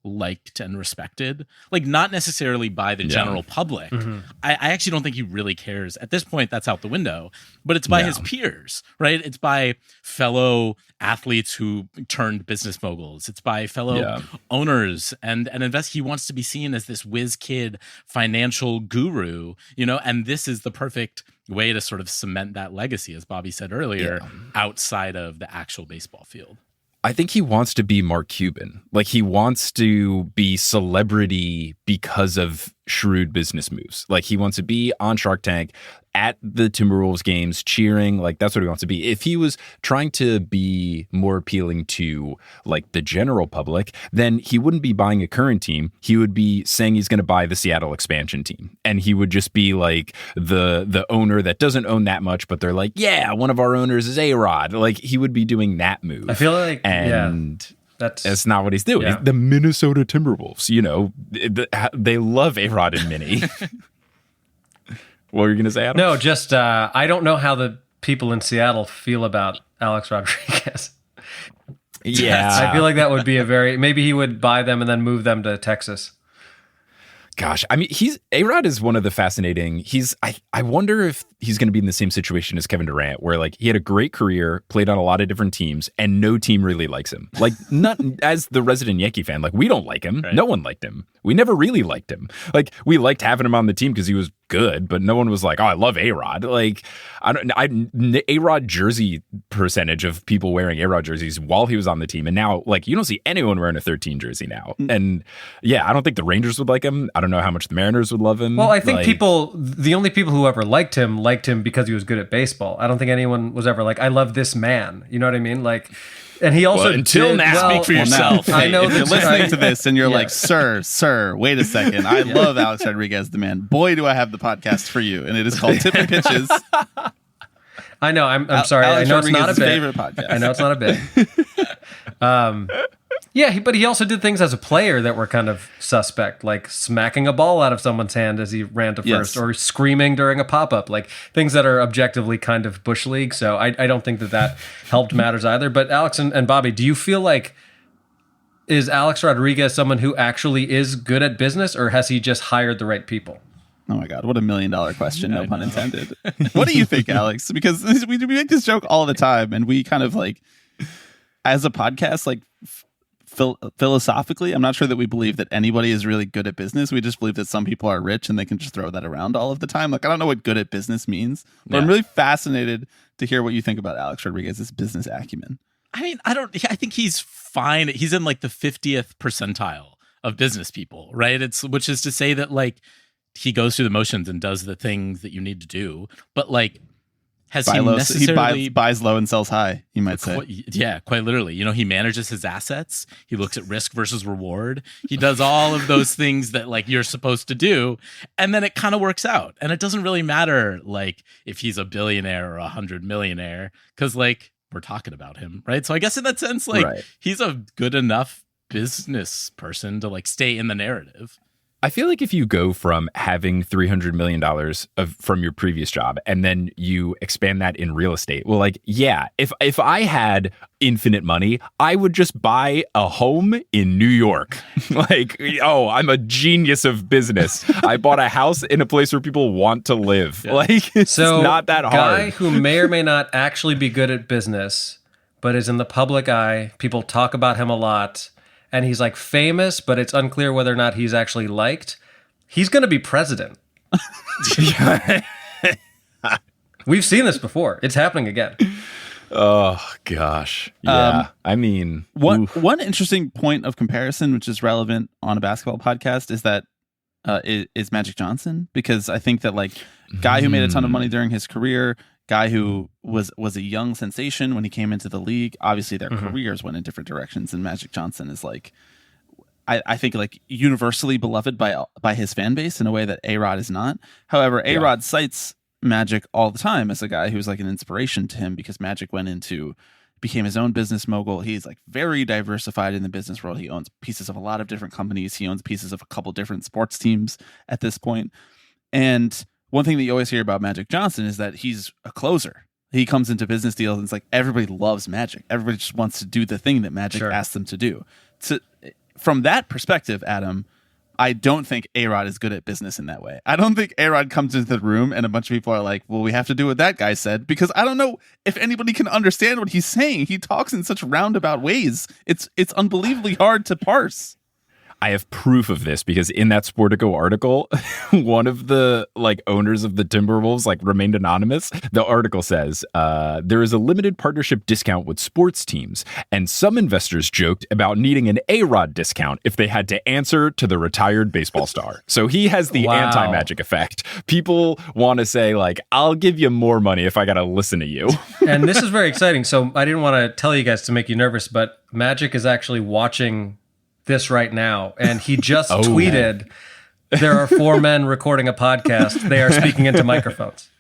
liked and respected, not necessarily by the general public. I actually don't think he really cares at this point. That's out the window, but it's by his peers, right? It's by fellow athletes who turned business moguls. It's by fellow owners and invest. He wants to be seen as this whiz kid financial guru, and this is the perfect way to sort of cement that legacy, as Bobby said earlier, outside of the actual baseball field. I think he wants to be Mark Cuban. He wants to be celebrity because of shrewd business moves. He wants to be on Shark Tank at the Timberwolves games cheering. That's what he wants to be. If he was trying to be more appealing to the general public, then he wouldn't be buying a current team. He would be saying he's going to buy the Seattle expansion team. And he would just be the owner that doesn't own that much, but they're yeah, one of our owners is A-Rod. He would be doing that move. I feel that's not what he's doing. Yeah. The Minnesota Timberwolves, they love A-Rod and Minnie. What were you going to say, Adam? No, just I don't know how the people in Seattle feel about Alex Rodriguez. Yeah. I feel like that would be maybe he would buy them and then move them to Texas. Gosh, I mean, A-Rod is one of the fascinating. I wonder if he's going to be in the same situation as Kevin Durant, where he had a great career, played on a lot of different teams, and no team really likes him. Not as the resident Yankee fan, we don't like him. Right. No one liked him. We never really liked him. We liked having him on the team because he was good, but no one was oh, I love A-Rod. A-Rod jersey percentage of people wearing A-Rod jerseys while he was on the team, and now you don't see anyone wearing a 13 jersey now. And I don't think the Rangers would like him. I don't know how much the Mariners would love him. Well, I think the only people who ever liked him because he was good at baseball. I don't think anyone was ever I love this man. You know what I mean? And he also until now, speak for yourself. I know if you're listening to this and you're sir, wait a second. I love Alex Rodriguez, the man. Boy, do I have the podcast for you, and it is called Tipping Pitches. I know. I'm sorry. Alex I know it's not a Rodriguez's bit. favorite podcast. I know it's not a bit. Yeah, but he also did things as a player that were kind of suspect, like smacking a ball out of someone's hand as he ran to first, or screaming during a pop-up, like things that are objectively kind of Bush League. So I don't think that helped matters either. But Alex and Bobby, do you feel like, is Alex Rodriguez someone who actually is good at business, or has he just hired the right people? Oh my God, what $1 million question, no pun intended. What do you think, Alex? Because we make this joke all the time, and we kind of like, as a podcast, like philosophically, I'm not sure that we believe that anybody is really good at business. We just believe that some people are rich and they can just throw that around all of the time. Like, I don't know what good at business means, but I'm really fascinated to hear what you think about Alex Rodriguez's business acumen. I mean, I think he's fine. He's in like the 50th percentile of business people, right? Which is to say that like he goes through the motions and does the things that you need to do, but like, has he necessarily... He buys low and sells high, you might say. Yeah, quite literally. You know, he manages his assets. He looks at risk versus reward. He does all of those things that like you're supposed to do. And then it kind of works out. And it doesn't really matter like if he's a billionaire or 100 millionaire, because like we're talking about him, right? So I guess in that sense, like he's a good enough business person to like stay in the narrative. I feel like if you go from having $300 million from your previous job and then you expand that in real estate, well, like, yeah, if I had infinite money, I would just buy a home in New York. Like, oh, I'm a genius of business. I bought a house in a place where people want to live. Yeah. Like, it's not that hard. Guy who may or may not actually be good at business, but is in the public eye. People talk about him a lot. And he's like famous, but it's unclear whether or not he's actually liked. He's going to be president. We've seen this before. It's happening again. Oh, gosh. Yeah. I mean, one interesting point of comparison, which is relevant on a basketball podcast, is that is Magic Johnson. Because I think that like guy who made a ton of money during his career, guy who was a young sensation when he came into the league. Obviously, their careers went in different directions, and Magic Johnson is like, I think like universally beloved by his fan base in a way that A-Rod is not. However, A-Rod cites Magic all the time as a guy who's like an inspiration to him because Magic became his own business mogul. He's like very diversified in the business world. He owns pieces of a lot of different companies. He owns pieces of a couple different sports teams at this point, and one thing that you always hear about Magic Johnson is that he's a closer. He comes into business deals and it's like everybody loves Magic. Everybody just wants to do the thing that Magic asks them to do. From that perspective, Adam, I don't think A-Rod is good at business in that way. I don't think A-Rod comes into the room and a bunch of people are like, well, we have to do what that guy said, because I don't know if anybody can understand what he's saying. He talks in such roundabout ways. It's unbelievably hard to parse. I have proof of this because in that Sportico article, one of the like owners of the Timberwolves like remained anonymous. The article says there is a limited partnership discount with sports teams, and some investors joked about needing an A-Rod discount if they had to answer to the retired baseball star. So he has the anti-Magic effect. People want to say like, I'll give you more money if I got to listen to you. And this is very exciting. So I didn't want to tell you guys to make you nervous, but Magic is actually watching this right now, and he just tweeted, there are 4 men recording a podcast. They are speaking into microphones.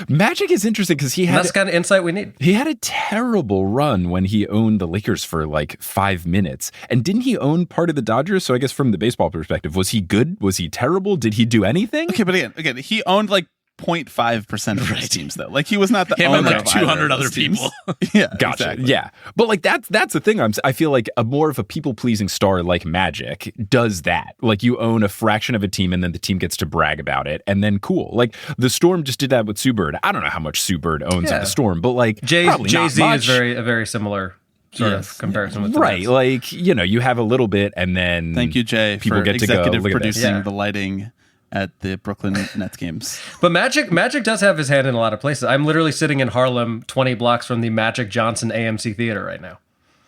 Magic is interesting because that's the kind of insight we need. He had a terrible run when he owned the Lakers for like 5 minutes. And didn't he own part of the Dodgers? So I guess from the baseball perspective, was he good? Was he terrible? Did he do anything? Okay, but again, he owned like 0.5% of those teams, though. Like he was not the owner like 200 other people. Yeah, gotcha. Exactly. Yeah, but like that's the thing. I feel like a more of a people pleasing star like Magic does that. Like you own a fraction of a team, and then the team gets to brag about it, and then cool. Like the Storm just did that with Sue Bird. I don't know how much Sue Bird owns of the Storm, but like Jay-Z is a very similar sort of comparison with the Nets. Like you have a little bit, and then thank you, Jay, people for get to go executive look producing the lighting at the Brooklyn Nets games. But Magic does have his hand in a lot of places. I'm literally sitting in Harlem, 20 blocks from the Magic Johnson AMC Theater right now.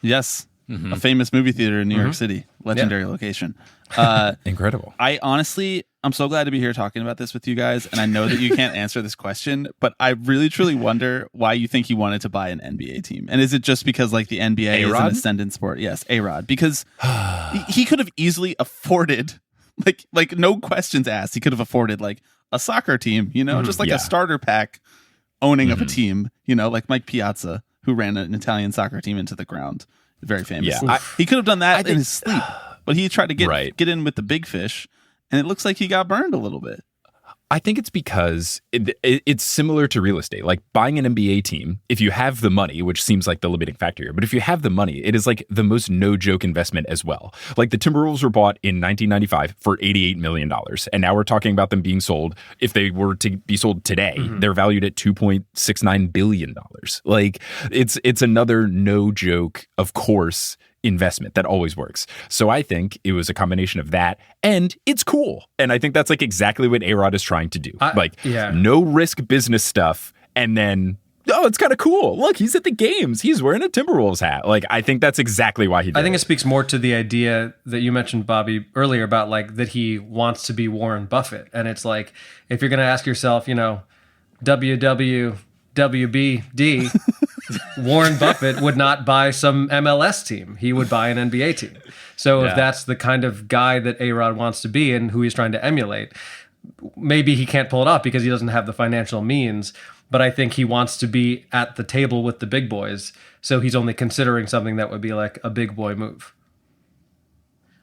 Yes. A famous movie theater in New York City. Legendary location. Incredible. I'm so glad to be here talking about this with you guys, and I know that you can't answer this question, but I really truly wonder why you think he wanted to buy an NBA team. And is it just because like the NBA is an ascendant sport? Yes, A-Rod. Because he could have easily afforded like no questions asked. He could have afforded like a soccer team, just like a starter pack owning of a team, like Mike Piazza, who ran an Italian soccer team into the ground. Very famous. Yeah, he could have done that in his sleep, but he tried to get in with the big fish, and it looks like he got burned a little bit. I think it's because it's similar to real estate. Like buying an NBA team, if you have the money, which seems like the limiting factor here, but if you have the money, it is like the most no-joke investment as well. Like the Timberwolves were bought in 1995 for $88 million. And now we're talking about them being sold. If they were to be sold today, they're valued at $2.69 billion. Like it's another no-joke, of course, investment that always works. So I think it was a combination of that, and it's cool. And I think that's like exactly what A-Rod is trying to do. No risk business stuff, and then it's kind of cool. Look, he's at the games. He's wearing a Timberwolves hat. Like, I think that's exactly why he did I think it speaks more to the idea that you mentioned, Bobby, earlier about like that he wants to be Warren Buffett. And it's like, if you're going to ask yourself, WWWBD, Warren Buffett would not buy some MLS team. He would buy an NBA team. So if that's the kind of guy that A-Rod wants to be and who he's trying to emulate, maybe he can't pull it off because he doesn't have the financial means. But I think he wants to be at the table with the big boys. So he's only considering something that would be like a big boy move.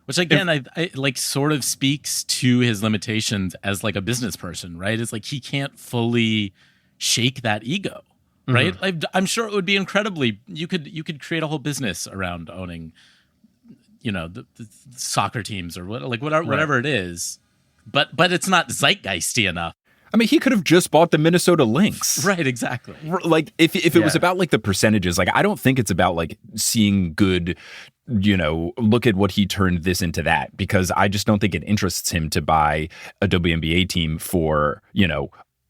Which again, I like sort of speaks to his limitations as like a business person, right? It's like he can't fully shake that ego. Right, I'm sure it would be incredibly. You could create a whole business around owning, the soccer teams or whatever it is, but it's not zeitgeisty enough. I mean, he could have just bought the Minnesota Lynx. Right, exactly. Like if it was about like the percentages, like I don't think it's about like seeing good, look at what he turned this into that, because I just don't think it interests him to buy a WNBA team for,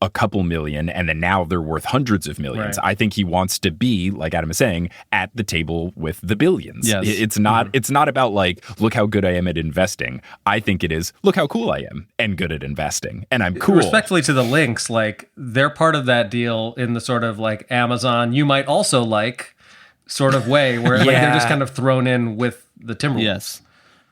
a couple million, and then now they're worth hundreds of millions. Right. I think he wants to be, like Adam is saying, at the table with the billions. Yes. It's not about like, look how good I am at investing. I think it is, look how cool I am and good at investing, and I'm cool. Respectfully to the Lynx, like they're part of that deal in the sort of like Amazon, you might also like sort of way where like they're just kind of thrown in with the Timberwolves. Yes.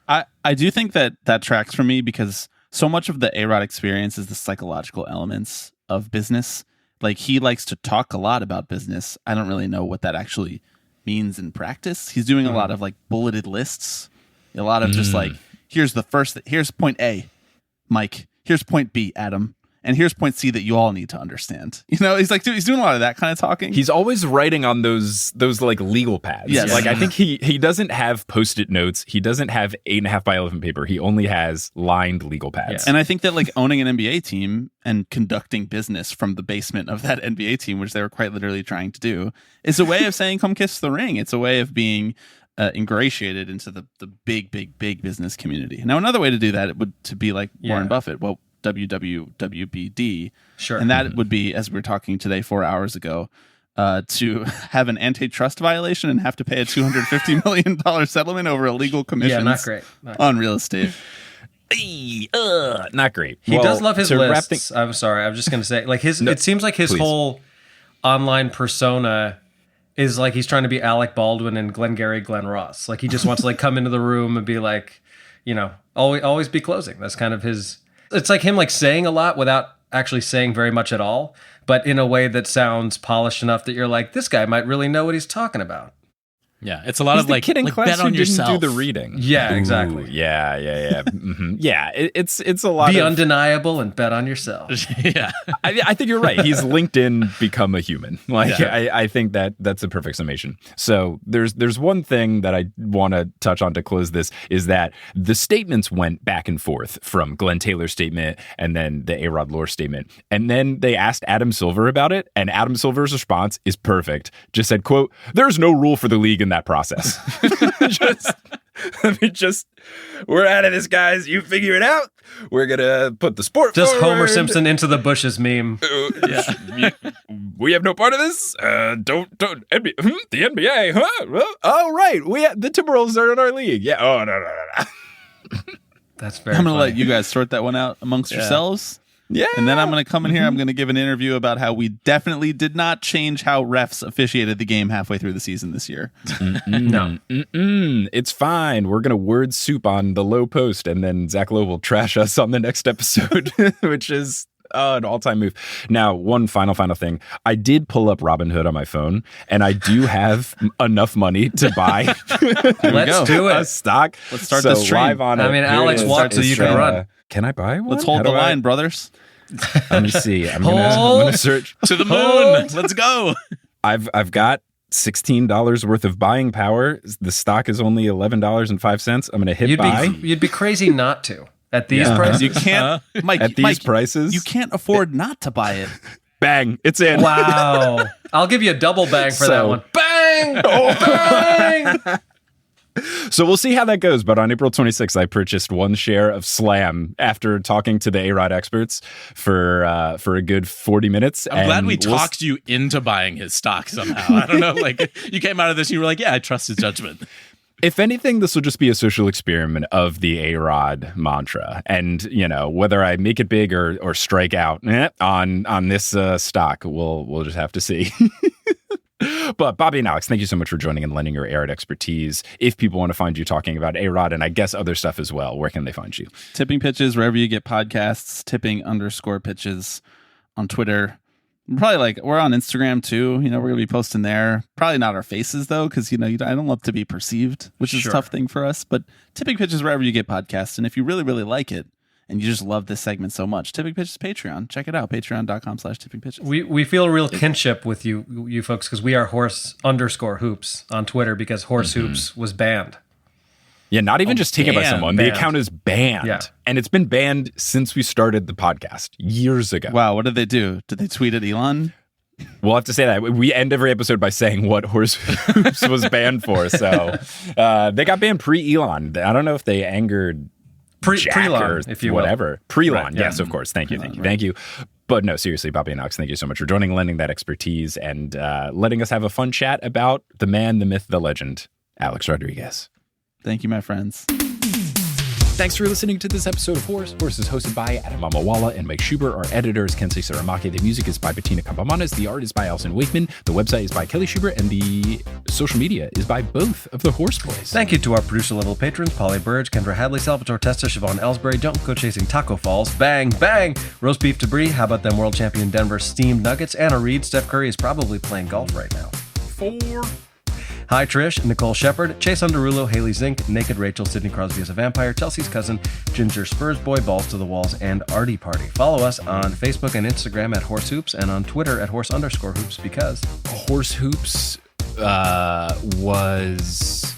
I do think that tracks for me because so much of the A-Rod experience is the psychological elements of business. Like he likes to talk a lot about business. I don't really know what that actually means in practice. He's doing a lot of like bulleted lists, a lot of just like, here's point A, Mike, here's point B, Adam, and here's point C that you all need to understand. He's doing a lot of that kind of talking. He's always writing on those like legal pads. Yes. Like I think he doesn't have Post-it notes. He doesn't have 8.5 by 11 paper. He only has lined legal pads. Yeah. And I think that like owning an NBA team and conducting business from the basement of that NBA team, which they were quite literally trying to do, is a way of saying, come kiss the ring. It's a way of being ingratiated into the big business community. Now, another way to do that would to be like Warren Buffett. Well, WWWBD. Sure. And that would be, as we were talking today 4 hours ago, to have an antitrust violation and have to pay a $250 million settlement over illegal commissions not great. on real estate. Not great. He does love his lists. I'm sorry. I was just going to say, like it seems like his whole online persona is like he's trying to be Alec Baldwin and Glengarry Glen Ross. Like he just wants to like come into the room and be like, always be closing. That's kind of his. It's like him like saying a lot without actually saying very much at all, but in a way that sounds polished enough that you're like, this guy might really know what he's talking about. Yeah, it's a lot of like kid in class bet on who yourself. Didn't do the reading. Yeah, exactly. Yeah. Yeah, it's a lot. Be undeniable and bet on yourself. Yeah, I think you're right. He's LinkedIn become a human. Like I think that's a perfect summation. So there's one thing that I want to touch on to close this is that the statements went back and forth from Glenn Taylor's statement and then the A-Rod Lore statement, and then they asked Adam Silver about it, and Adam Silver's response is perfect. Just said, "quote There's no rule for the league in that process." We're out of this, guys. You figure it out. We're gonna put the sport just forward. Homer Simpson into the bushes meme. We have no part of this. Don't the NBA, huh? Oh right, the Timberwolves are in our league. Yeah. Oh no. That's very. I'm gonna funny. let you guys sort that one out amongst yourselves. Yeah. And then I'm going to come in here. I'm going to give an interview about how we definitely did not change how refs officiated the game halfway through the season this year. No. It's fine. We're going to word soup on the low post, and then Zach Lowe will trash us on the next episode, which is An all-time move. Now, one final thing. I did pull up Robinhood on my phone, and I do have enough money to buy Let's do it. a stock. Let's start this train. Live on I it. mean, Here Alex it is. walked so you can run. Can I buy one? Let's hold How the do line, brothers. Let me see. I'm gonna search. To the moon. Let's go. I've got $16 worth of buying power. The stock is only $11.05. I'm gonna hit buy. You'd be crazy not to at these prices. You can't, Mike. At these Mike, prices, you can't afford not to buy it. Bang! It's in. Wow. I'll give you a double bang for that one. Bang! Bang! So we'll see how that goes. But on April 26th, I purchased one share of Slam after talking to the A-Rod experts for a good 40 minutes. I'm glad we talked you into buying his stock somehow. I don't know, like you came out of this and you were like, yeah, I trust his judgment. If anything, this will just be a social experiment of the A-Rod mantra. And, whether I make it big or strike out on this stock, we'll just have to see. But Bobby and Alex, thank you so much for joining and lending your A-Rod expertise. If people want to find you talking about A-Rod and I guess other stuff as well, where can they find you? Tipping Pitches, wherever you get podcasts, tipping_pitches on Twitter. Probably we're on Instagram too. We're going to be posting there. Probably not our faces though, because, I don't love to be perceived, which is a tough thing for us. But Tipping Pitches, wherever you get podcasts. And if you really, really like it, and you just love this segment so much, Tipping Pitches Patreon. Check it out, patreon.com/tippingpitches. We feel a real kinship with you folks because we are horse_hoops on Twitter because horse hoops was banned. Yeah, not even just taken by someone. Banned. The account is banned. Yeah. And it's been banned since we started the podcast years ago. Wow, what did they do? Did they tweet at Elon? We'll have to say that. We end every episode by saying what horse hoops was banned for. So they got banned pre-Elon. I don't know if they angered Pre-Elon, if you will. Whatever. Pre-Elon, Right, yes, of course. Thank you. But no, seriously, Bobby and Alex, thank you so much for joining, lending that expertise, and letting us have a fun chat about the man, the myth, the legend, Alex Rodriguez. Thank you, my friends. Thanks for listening to this episode of Horse. Horse is hosted by Adam Amawala and Mike Schubert. Our editor is Kensei Saramaki. The music is by Bettina Campamanes. The art is by Alison Wakeman. The website is by Kelly Schubert. And the social media is by both of the Horse Boys. Thank you to our producer-level patrons, Polly Burge, Kendra Hadley, Salvatore Testa, Siobhan Ellsbury, Don't Go Chasing Taco Falls, Bang, Bang, Roast Beef Debris, How About Them World Champion Denver, Steamed Nuggets, Anna Reed. Steph Curry is probably playing golf right now. 4. Hi Trish, Nicole Shepard, Chase Underulo, Haley Zink, Naked Rachel, Sidney Crosby as a Vampire, Chelsea's Cousin, Ginger Spurs Boy, Balls to the Walls, and Artie Party. Follow us on Facebook and Instagram at Horse Hoops and on Twitter at Horse_hoops because Horse Hoops was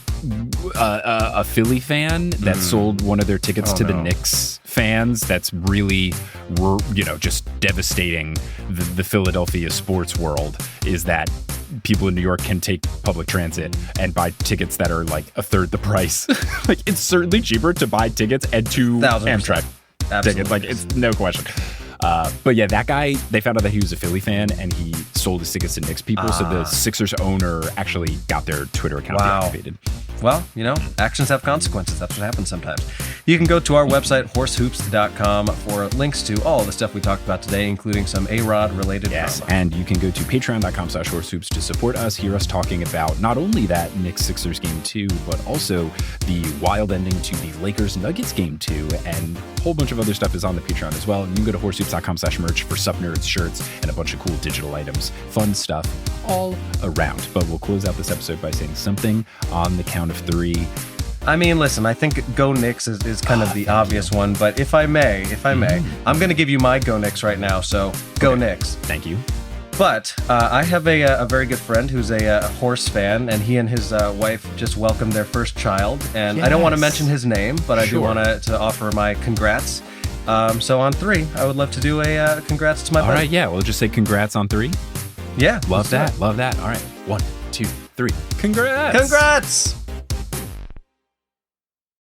a Philly fan that sold one of their tickets to the Knicks fans. That's really, just devastating the Philadelphia sports world, is that people in New York can take public transit and buy tickets that are like a third the price. It's certainly cheaper to buy tickets and to 1,000%. Amtrak tickets. It's no question. But yeah, that guy, they found out that he was a Philly fan and he sold his tickets to Knicks people. So the Sixers owner actually got their Twitter account deactivated. Well, actions have consequences. That's what happens sometimes. You can go to our website, horsehoops.com, for links to all the stuff we talked about today, including some A-Rod related Yes, drama. and you can go to patreon.com/horsehoops to support us, hear us talking about not only that Knicks-Sixers game 2, but also the wild ending to the Lakers-Nuggets game 2, and a whole bunch of other stuff is on the Patreon as well. And you can go to horsehoops.com/merch for Sup Nerds shirts and a bunch of cool digital items. Fun stuff all around. But we'll close out this episode by saying something on the count of 3. I mean, listen, I think Go Knicks is kind of the obvious one, but if I may, I'm going to give you my Go Knicks right now, so Go Knicks. Thank you. But I have a very good friend who's a horse fan, and he and his wife just welcomed their first child, and I don't want to mention his name, but I do want to offer my congrats. So on 3, I would love to do a congrats to my buddy. All right, yeah, we'll just say congrats on 3. Yeah. Love that. All right, 1, 2, 3. Congrats! Congrats!